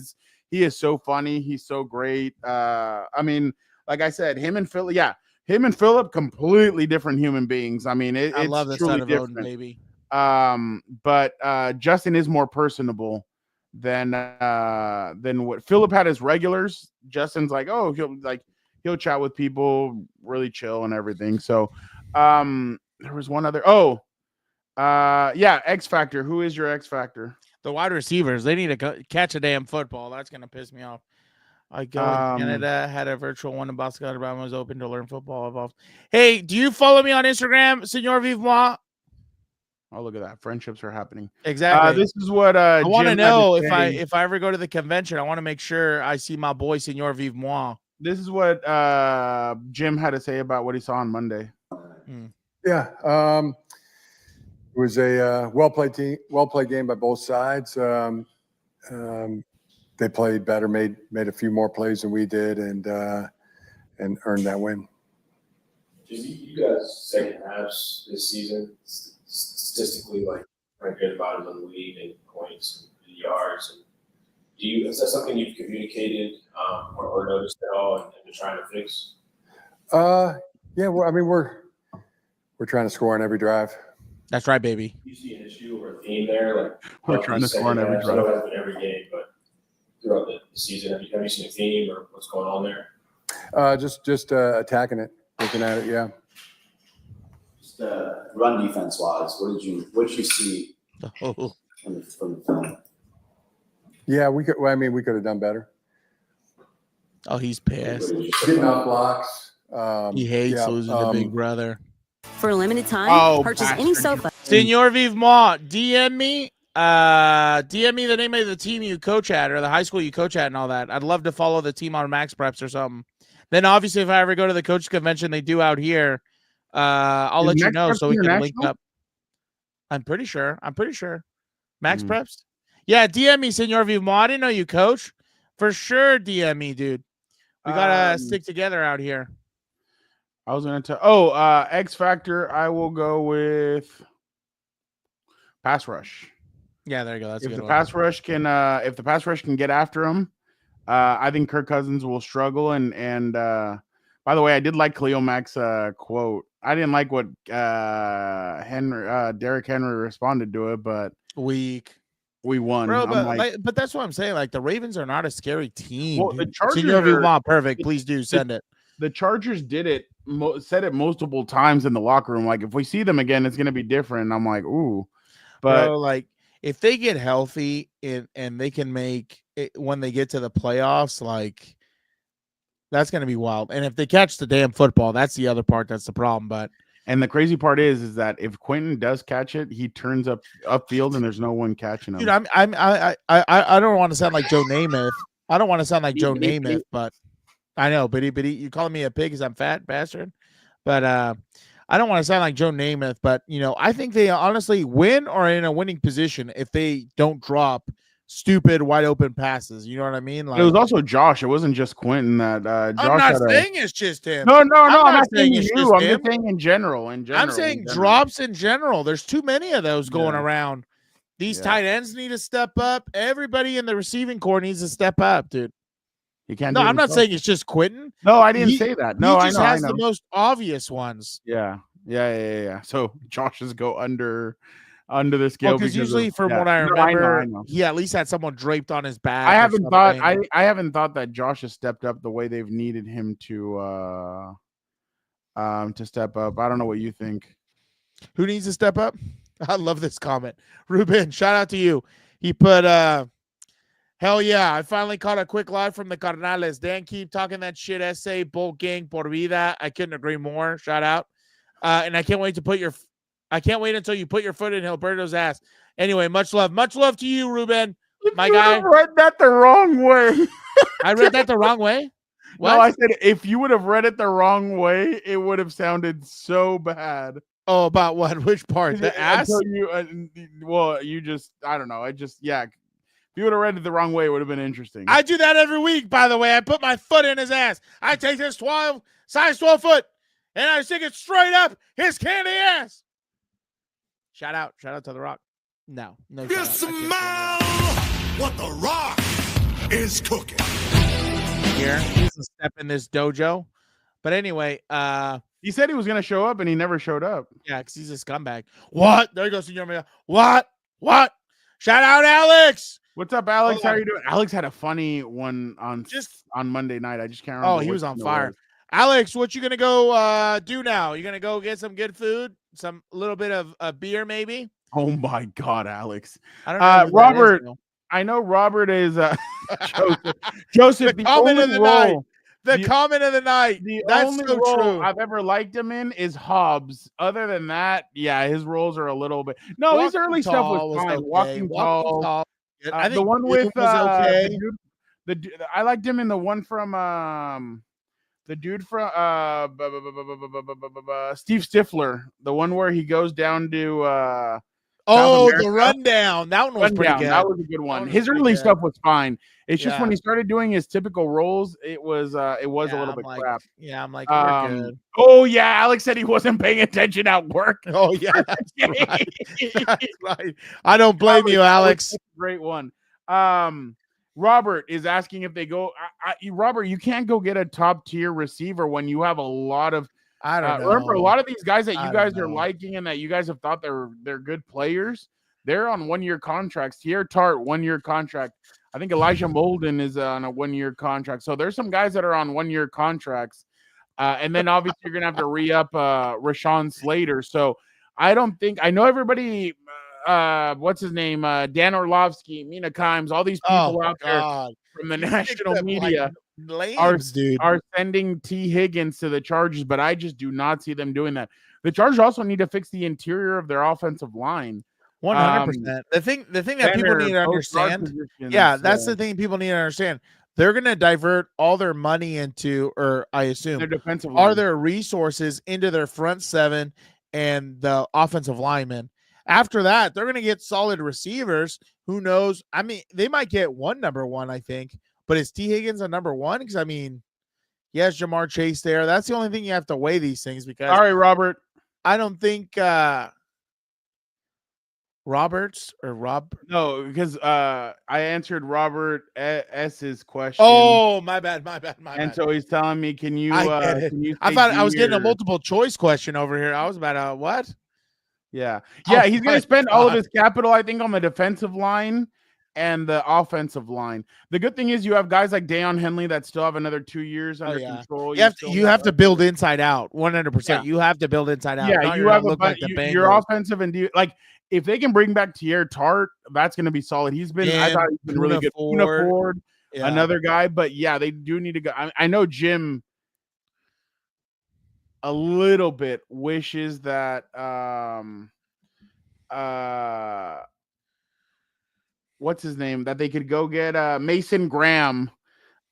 is so funny. He's so great. I mean, like I said, him and Philip, completely different human beings. I mean, I love this truly different, baby. But Justin is more personable than what Philip had as regulars. Justin's like, he'll chat with people, really chill and everything. So there was one other. X Factor. Who is your X Factor? The wide receivers. They need to catch a damn football. That's gonna piss me off. I go in Canada, had a virtual one in Boston, Alabama, was open to learn football. Evolved. Hey, do you follow me on Instagram, Senor Vivement? Oh, look at that. Friendships are happening. Exactly. This is what I want to Jim know had to say. if I ever go to the convention, I want to make sure I see my boy Senor Vivement. This is what Jim had to say about what he saw on Monday. Yeah, it was a well played game by both sides. They played better, made a few more plays than we did, and earned that win. You guys second halves this season statistically like right at the bottom of the league in points and yards. And is that something you've communicated or noticed at all and been trying to fix? Yeah, well, I mean we're trying to score on every drive. That's right, baby. You see an issue or a theme there, like we're trying to score on every drive. I know it hasn't been every game, but throughout the season, have you seen a theme or what's going on there? Just attacking it, looking at it. Yeah. Just run defense wise, what did you see from the film? Yeah, we could have done better. Oh, he's pissed. Getting off blocks. He hates losing to Big Brother. For a limited time, purchase any sofa. Senor Vivement, DM me the name of the team you coach at or the high school you coach at and all that. I'd love to follow the team on Max Preps or something. Then obviously if I ever go to the coach convention they do out here, I'll let you know so we can link up. I'm pretty sure. Max Preps? Yeah, DM me, Senor Vivement. I didn't know you coach. For sure, DM me, dude. We gotta stick together out here. I was gonna tell X Factor, I will go with pass rush. Yeah, there you go. That's if a good the one. pass rush can if the pass rush can get after him, I think Kirk Cousins will struggle. And by the way, I did like Khalil Mack's quote. I didn't like what Derrick Henry responded to it, but we won. Bro, but that's what I'm saying. Like the Ravens are not a scary team. Well, the Chargers are perfect. Please do send it. The Chargers did it, said it multiple times in the locker room. Like if we see them again, it's gonna be different. And I'm like, ooh, but bro, like if they get healthy and they can make it when they get to the playoffs, like that's gonna be wild. And if they catch the damn football, that's the other part. That's the problem. But and the crazy part is that if Quentin does catch it, he turns upfield and there's no one catching him. Dude, I don't want to sound like Joe Namath. I don't want to sound like Joe Namath, but I know, but you calling me a pig because I'm fat, bastard. But I don't want to sound like Joe Namath, but I think they honestly win or are in a winning position if they don't drop stupid wide open passes. You know what I mean? Like, it was also Josh. It wasn't just Quentin that Josh. I'm not saying it's just him. No. I'm not saying it's you. I'm just saying in general. I'm saying drops in general. There's too many of those going around. These tight ends need to step up. Everybody in the receiving core needs to step up, dude. He can't. No, I'm not saying it's just Quentin. No, I didn't say that. No, he just has the most obvious ones. Yeah. So Josh's go under the scale because usually, from what I remember, I know. He at least had someone draped on his back. I haven't thought that Josh has stepped up the way they've needed him to step up. I don't know what you think. Who needs to step up? I love this comment. Ruben, shout out to you. He put hell yeah, I finally caught a quick live from the Carnales. Dan, keep talking that shit. SA, Bolt Gang, Por Vida. I couldn't agree more. Shout out. And I can't wait until you put your foot in Gilberto's ass. Anyway, much love. Much love to you, Ruben. My guy. You read that the wrong way. I read that the wrong way? What? No, I said if you would have read it the wrong way, it would have sounded so bad. Oh, about what? Which part? The ass? You just, I don't know. If you would have read it the wrong way, it would have been interesting. I do that every week, by the way. I put my foot in his ass. I take this size 12 foot, and I stick it straight up his candy ass. Shout out to The Rock. No. You smell what The Rock is cooking. Here, he's a step in this dojo. But anyway, he said he was going to show up, and he never showed up. Yeah, because he's a scumbag. What? There you go, Senor Mia. What? Shout out, Alex. What's up, Alex? How are you doing? Alex had a funny one on Monday night. I just can't remember. Oh, he was on fire. Alex, what you gonna go do now? You gonna go get some good food, some little bit of beer, maybe? Oh my God, Alex! I don't know, Robert. I know Robert is Joseph. The comment of the night. The comment of the night. That's only so role true. I've ever liked him in is Hobbs. Other than that, yeah, his roles are a little bit. No, his early stuff was fine. Okay. Walking Tall. I think the one with was okay. the dude, I liked him in the one from the dude from Steve Stifler, the one where he goes down to the Rundown. That one was pretty good. That was a good one. His early stuff was fine. It's just when he started doing his typical roles, it was a little bit crap. Yeah, I'm like, we're good. Oh yeah, Alex said he wasn't paying attention at work. Oh yeah, that's right. I don't blame you, Alex. Great one. Robert is asking if they go. Robert, you can't go get a top tier receiver when you have a lot of. I don't know. Remember, a lot of these guys that you guys are liking and that you guys have thought they're good players. They're on 1-year contracts. Tier Tart 1-year contract. I think Elijah Molden is on a 1-year contract. So there's some guys that are on 1-year contracts, and then obviously you're gonna have to re-up Rashawn Slater. So I don't think I know everybody. What's his name? Dan Orlovsky, Mina Kimes, all these people out there from the national media are sending T. Higgins to the Chargers, but I just do not see them doing that. The Chargers also need to fix the interior of their offensive line. 100%. The thing that people need to understand, that's the thing people need to understand. They're going to divert all their money into, or I assume, their defensive are line. their resources into their front seven and the offensive linemen. After that, they're going to get solid receivers. Who knows? I mean, they might get one number one, I think. But is T. Higgins a number one? Because, I mean, yes, Jamar Chase there. That's the only thing you have to weigh these things. Because all right, Robert. I don't think Roberts or Rob. No, because I answered Robert S's question. Oh, my bad. And so he's telling me, can you? I thought I was getting a multiple choice question over here. I was about what? Yeah. He's going to spend all of his capital, I think, on the defensive line and the offensive line. The good thing is you have guys like Deion Henley that still have another 2 years under control. You have to build inside out 100%. Yeah. You have to build inside out. Yeah, you have your offensive and like if they can bring back Tier Tart, that's going to be solid. I thought he's been really good. Una Ford, another guy, but yeah, they do need to go. I know Jim a little bit wishes that what's his name, that they could go get Mason Graham.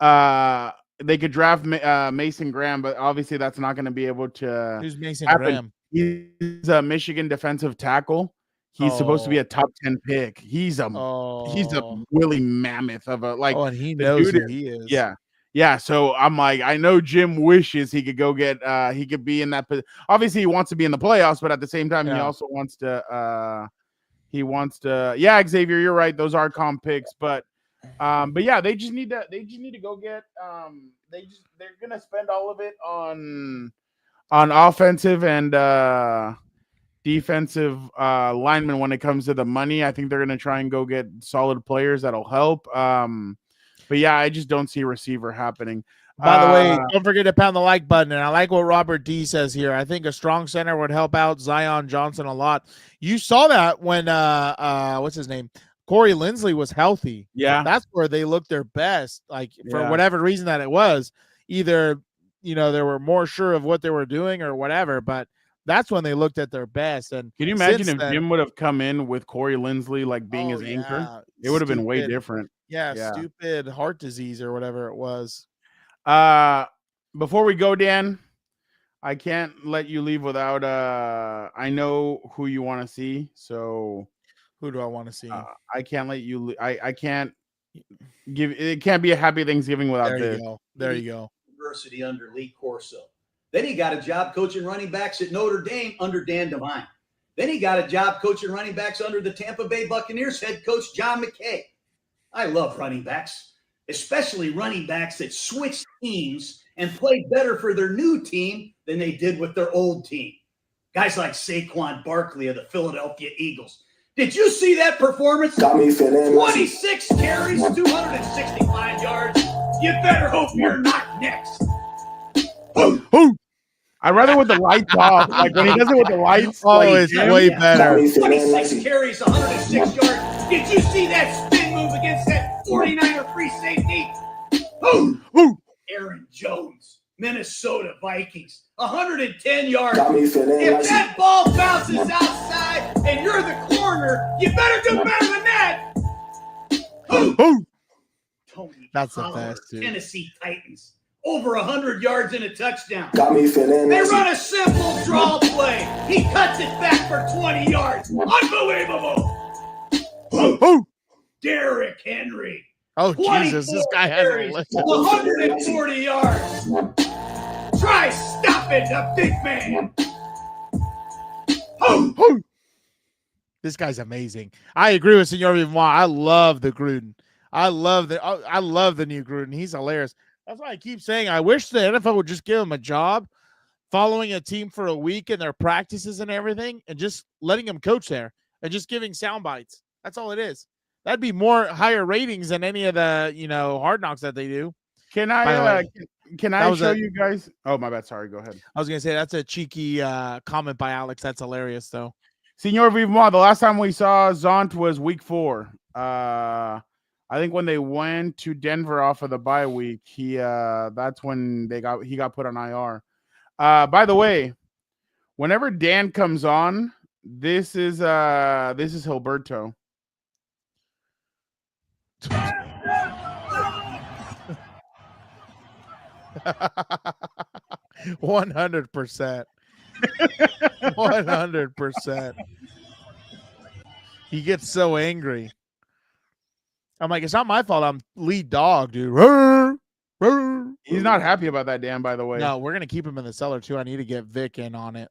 They could draft Mason Graham, but obviously that's not going to be able to. Who's Mason happen. Graham? He's a Michigan defensive tackle. He's supposed to be a top 10 pick. He's a Willie Mammoth of a like. Oh, and he knows who he is. Yeah. So I'm like, I know Jim wishes he could go get. He could be in that. Obviously, he wants to be in the playoffs, but at the same time, he also wants to. Yeah, Xavier, you're right. Those are comp picks, but yeah, they just need to. They just need to go get. They're gonna spend all of it on offensive and defensive linemen when it comes to the money. I think they're gonna try and go get solid players that'll help. But yeah, I just don't see receiver happening. By the way, don't forget to pound the like button. And I like what Robert D says here. I think a strong center would help out Zion Johnson a lot. You saw that when what's his name? Corey Linsley was healthy. Yeah. That's where they looked their best. Like for whatever reason that it was. Either, they were more sure of what they were doing or whatever, but that's when they looked at their best. And can you imagine if Jim would have come in with Corey Linsley like being his anchor? It would have been way different. Yeah, stupid heart disease or whatever it was. Before we go, Dan, I can't let you leave without I know who you want to see. So who do I want to see? I can't let you I can't give it. Can't be a happy Thanksgiving without this. There you go. University under Lee Corso. Then he got a job coaching running backs at Notre Dame under Dan Devine. Then he got a job coaching running backs under the Tampa Bay Buccaneers head coach John McKay. I love running backs, especially running backs that switch teams and play better for their new team than they did with their old team. Guys like Saquon Barkley of the Philadelphia Eagles. Did you see that performance? 26 carries, 265 yards. You better hope you're not next. I'd rather with the lights off. Like when he does it with the lights. It's way better. 26 carries, 106 yards. Did you see that spin spin move against that 49er free safety. Aaron Jones, Minnesota Vikings, 110 yards. If that ball bounces outside and you're the corner, you better do better than that. That's the best, dude. Tennessee Titans, over 100 yards and a touchdown. Feeling They run a simple draw play. He cuts it back for 20 yards. Unbelievable. Derrick Henry. Oh, Jesus, this guy has a list. 140 yards. Try stopping the big man. This guy's amazing. I agree with Senor Vivant. I love the Gruden. I love the new Gruden. He's hilarious. That's why I keep saying I wish the NFL would just give him a job following a team for a week and their practices and everything and just letting him coach there and just giving sound bites. That's all it is. That'd be more higher ratings than any of the, hard knocks that they do. Can I show you guys? Oh, my bad. Sorry. Go ahead. I was going to say that's a cheeky comment by Alex. That's hilarious, though. Senor Vivant, the last time we saw Zont was week 4. I think when they went to Denver off of the bye week, that's when he got put on IR. By the way, whenever Dan comes on, this is Hilberto. 100%. 100%. He gets so angry. I'm like, it's not my fault. I'm lead dog, dude. He's not happy about that, Dan, by the way. No, we're going to keep him in the cellar, too. I need to get Vic in on it.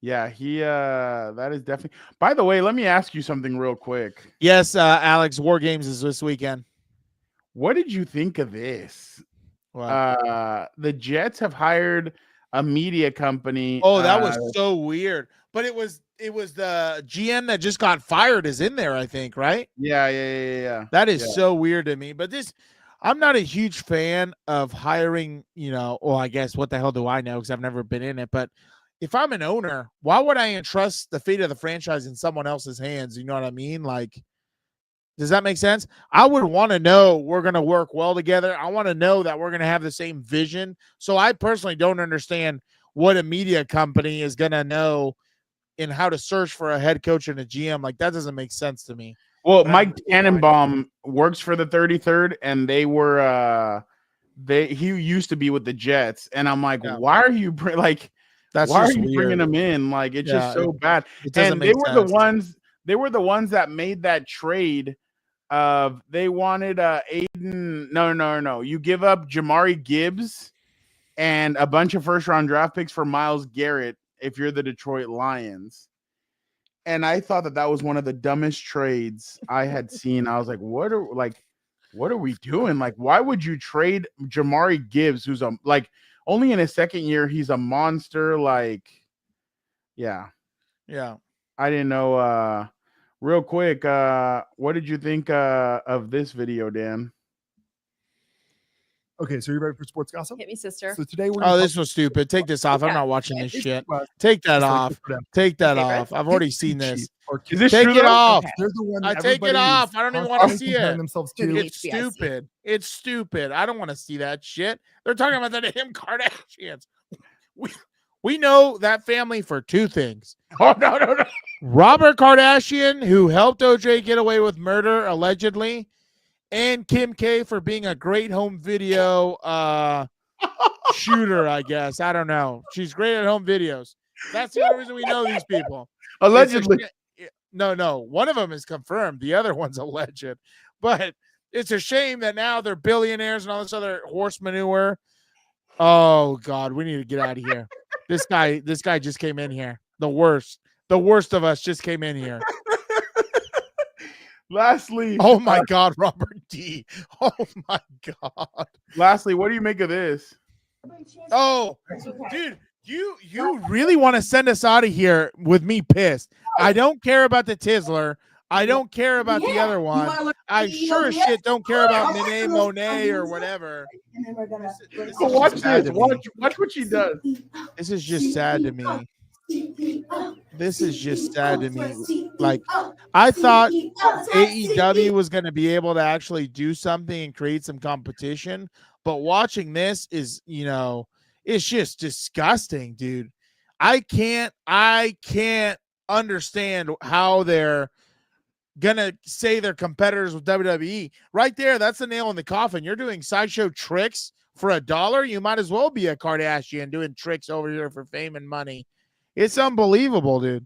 Yeah, that is definitely. By the way, let me ask you something real quick. Yes, Alex, War Games is this weekend. What did you think of this? What? The Jets have hired a media company. Oh, that was so weird. But it was the GM that just got fired is in there, I think, right? Yeah. That is so weird to me. But I'm not a huge fan of hiring, I guess what the hell do I know because I've never been in it. But if I'm an owner, why would I entrust the fate of the franchise in someone else's hands? You know what I mean? Like, does that make sense? I would want to know we're going to work well together. I want to know that we're going to have the same vision. So I personally don't understand what a media company is going to know in how to search for a head coach and a GM. Like, that doesn't make sense to me. Well, Mike Tannenbaum works for the 33rd, and he used to be with the Jets. And I'm like, why are you why are you bringing him in? Like, it's just so bad. And they were the ones that made that trade. They wanted Aiden. No. You give up Jamari Gibbs and a bunch of first-round draft picks for Myles Garrett if you're the Detroit Lions. And I thought that was one of the dumbest trades I had seen. I was like, what are we doing? Like, why would you trade Jamari Gibbs, who's only in his second year, he's a monster. Like, yeah. I didn't know. Real quick, what did you think of this video, Dan? Okay, so you ready for sports gossip? Hit me, sister. So today this was stupid. Take this off. I'm not watching this shit. Take that off. Take that off. I've already seen this. Is this take it off. Okay. I take it off. I don't even want to see it. It's stupid. It's stupid. I don't want to see that shit. They're talking about the damn Kardashians. We know that family for two things. Oh, no. Robert Kardashian, who helped OJ get away with murder, allegedly, and Kim K for being a great home video shooter, I guess. I don't know. She's great at home videos. That's the only reason we know these people. Allegedly. No. One of them is confirmed. The other one's alleged. But it's a shame that now they're billionaires and all this other horse manure. Oh, God, we need to get out of here. This guy just came in here. The worst of us just came in here. Lastly, oh my God, Robert D. Oh my God. Lastly, what do you make of this? Oh, dude, you really want to send us out of here with me pissed? I don't care about the Tizzler. I don't care about the other one. I sure as shit don't care about Nene Monet or whatever. Watch this. Watch what she does. This is just sad to me. This is just sad to me. Like, I thought AEW was going to be able to actually do something and create some competition, but watching this is, it's just disgusting, dude. I can't understand how they're gonna say they're competitors with WWE. Right there, that's the nail in the coffin. You're doing sideshow tricks for $1. You might as well be a Kardashian doing tricks over here for fame and money. It's unbelievable, dude.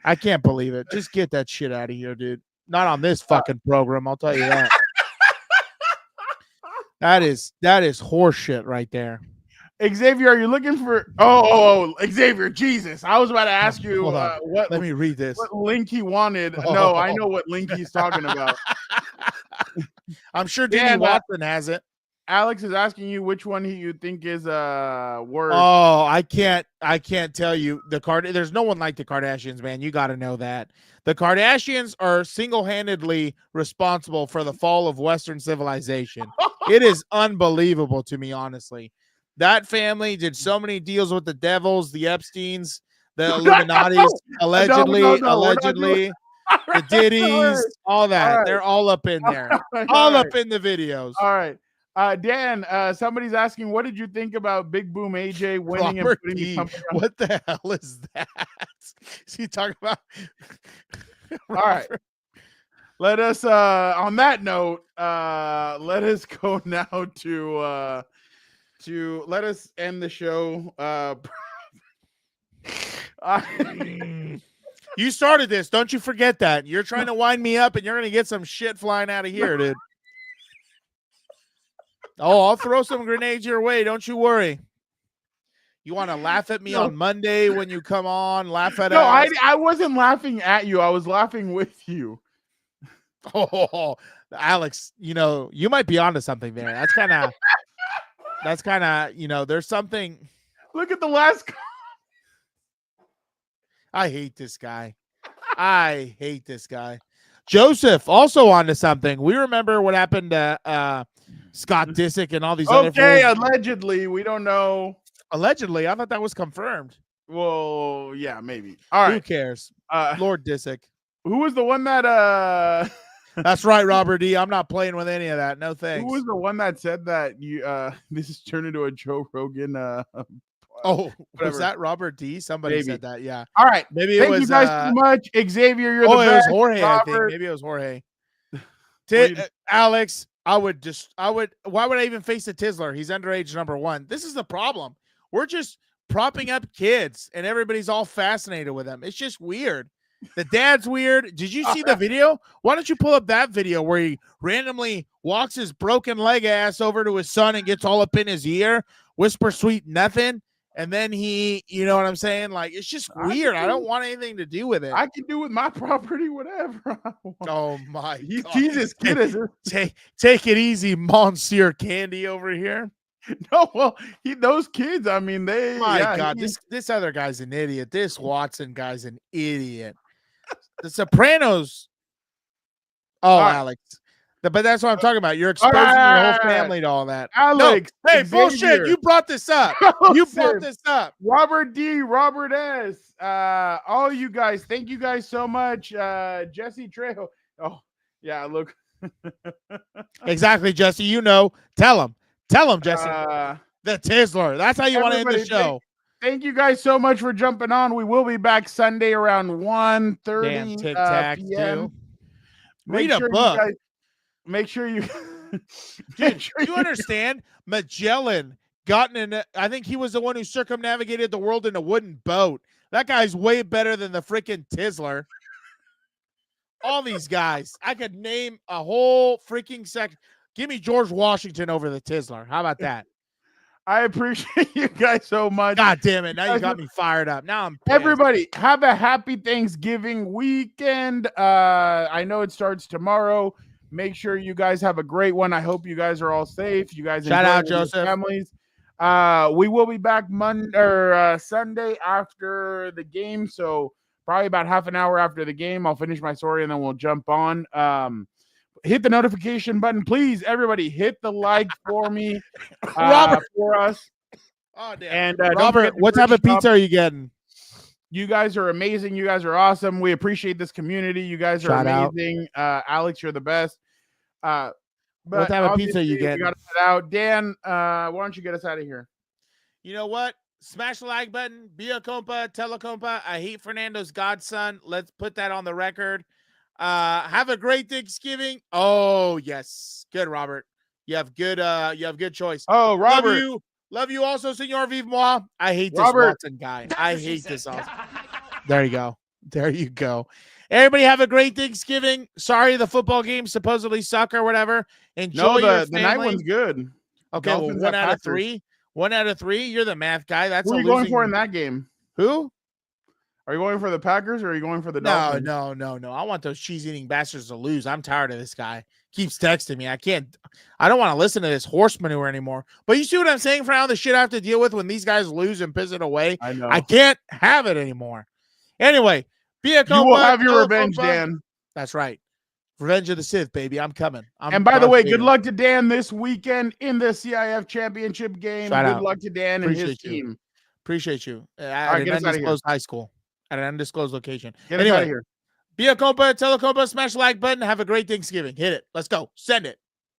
I can't believe it. Just get that shit out of here, dude. Not on this fucking program, I'll tell you that. That is horseshit right there. Xavier, are you looking for? Oh, Xavier, Jesus! I was about to ask you what. Let me read this. What link he wanted? No, I know what link he's talking about. I'm sure Danny Watson has it. Alex is asking you which one you think is worse. Oh, I can't tell you. There's no one like the Kardashians, man. You got to know that. The Kardashians are single-handedly responsible for the fall of Western civilization. It is unbelievable to me, honestly. That family did so many deals with the devils, the Epsteins, the Illuminatis, allegedly, the Diddies, all that. Right. They're all up in there. all up in the videos. All right. Dan, somebody's asking, what did you think about Big Boom AJ winning and putting the company on? What the hell is that? Is he talking about? All right. Let us, on that note, let us go now to let us end the show. You started this. Don't you forget that. You're trying to wind me up and you're going to get some shit flying out of here, dude. Oh, I'll throw some grenades your way. Don't you worry. You want to laugh at me on Monday when you come on, laugh at us? No, I wasn't laughing at you. I was laughing with you. Oh, Alex, you might be onto something there. That's kind of, there's something. Look at the last. I hate this guy. Joseph, also onto something. We remember what happened to Scott Disick and all these other fools. Allegedly. We don't know. Allegedly. I thought that was confirmed. Well, yeah, maybe. All right. Who cares? Lord Disick. Who was the one that That's right, Robert D. I'm not playing with any of that. No thanks. Who was the one that said that you this is turned into a Joe Rogan was that Robert D? Somebody said that, yeah. All right. Maybe Thank was you guys so much. Xavier, you're the best. It was Jorge, Robert. I think. Maybe it was Jorge. Alex, why would I even face a Tizzler? He's underage number 1. This is the problem. We're just propping up kids and everybody's all fascinated with them. It's just weird. The dad's weird. Did you see the video? Why don't you pull up that video where he randomly walks his broken leg ass over to his son and gets all up in his ear, whisper sweet nothing, and then he, you know what I'm saying? Like, it's just weird. I don't want anything to do with it. I can do with my property whatever I want. Oh my God. Jesus, kid, take it easy, Monsieur Candy over here. No, well, those kids, I mean, they. My God, this other guy's an idiot. This Watson guy's an idiot. The Sopranos. Oh, right. Alex. But that's what I'm talking about. You're exposing your whole family to all that. Alex. No. Hey, bullshit. You brought this up. You brought this up. Robert D, Robert S. All you guys, thank you guys so much. Jesse Trejo. Oh, yeah, look. Exactly, Jesse. Tell him, Jesse. The Tizzler. That's how you want to end the show. Thank you guys so much for jumping on. We will be back Sunday around 1:30 p.m. Read a book. Make sure you Dude, you understand? Magellan I think he was the one who circumnavigated the world in a wooden boat. That guy's way better than the freaking Tizzler. All these guys. I could name a whole freaking second. Give me George Washington over the Tizzler. How about that? I appreciate you guys so much. God damn it. Now you got me fired up. Now I'm pissed. Everybody, have a happy Thanksgiving weekend. I know it starts tomorrow. Make sure you guys have a great one. I hope you guys are all safe. You guys shout out Joseph. Families. We will be back Sunday after the game. So probably about half an hour after the game, I'll finish my story and then we'll jump on. Hit the notification button, please. Everybody, hit the like for me, Robert, for us. Oh damn! And Robert, what type of pizza are you getting? You guys are amazing. You guys are awesome. We appreciate this community. You guys are Shout out. amazing. Alex, you're the best. But What type of pizza you obviously, getting? We got to head out. Dan, why don't you get us out of here? You know what? Smash the like button. Be a compa. Tell a compa. I hate Fernando's godson. Let's put that on the record. Have a great Thanksgiving. Oh, yes. Good, Robert. You have good choice. Oh, Robert. Love you also, Senor Vive Moi. I hate this Robert. Watson guy. I hate this also. There you go. There you go. Everybody have a great Thanksgiving. Sorry the football games supposedly suck or whatever. Enjoy your the night one's good. Okay, Dolphins well, at 1 out of Packers. 3. 1 out of 3. You're the math guy. That's Who a are you going losing- for in that game? Who? Are you going for the Packers or are you going for the No, Dolphins? no. I want those cheese-eating bastards to lose. I'm tired of this guy. Keeps texting me. I don't want to listen to this horse manure anymore. But you see what I'm saying for how the shit I have to deal with when these guys lose and piss it away? I know. I can't have it anymore. Anyway, be a compa. You will have your tell a revenge, compa. Dan. That's right. Revenge of the Sith, baby. I'm coming. And by the way, good luck to Dan this weekend in the CIF championship game. Shout Good out. luck to Dan and his Appreciate you. team. Appreciate you. All At right, an get us out of here. undisclosed high school. At an undisclosed location. Get us Anyway, out of here. be a compa. Tell a compa. Smash the like button. Have a great Thanksgiving. Hit it. Let's go. Send it.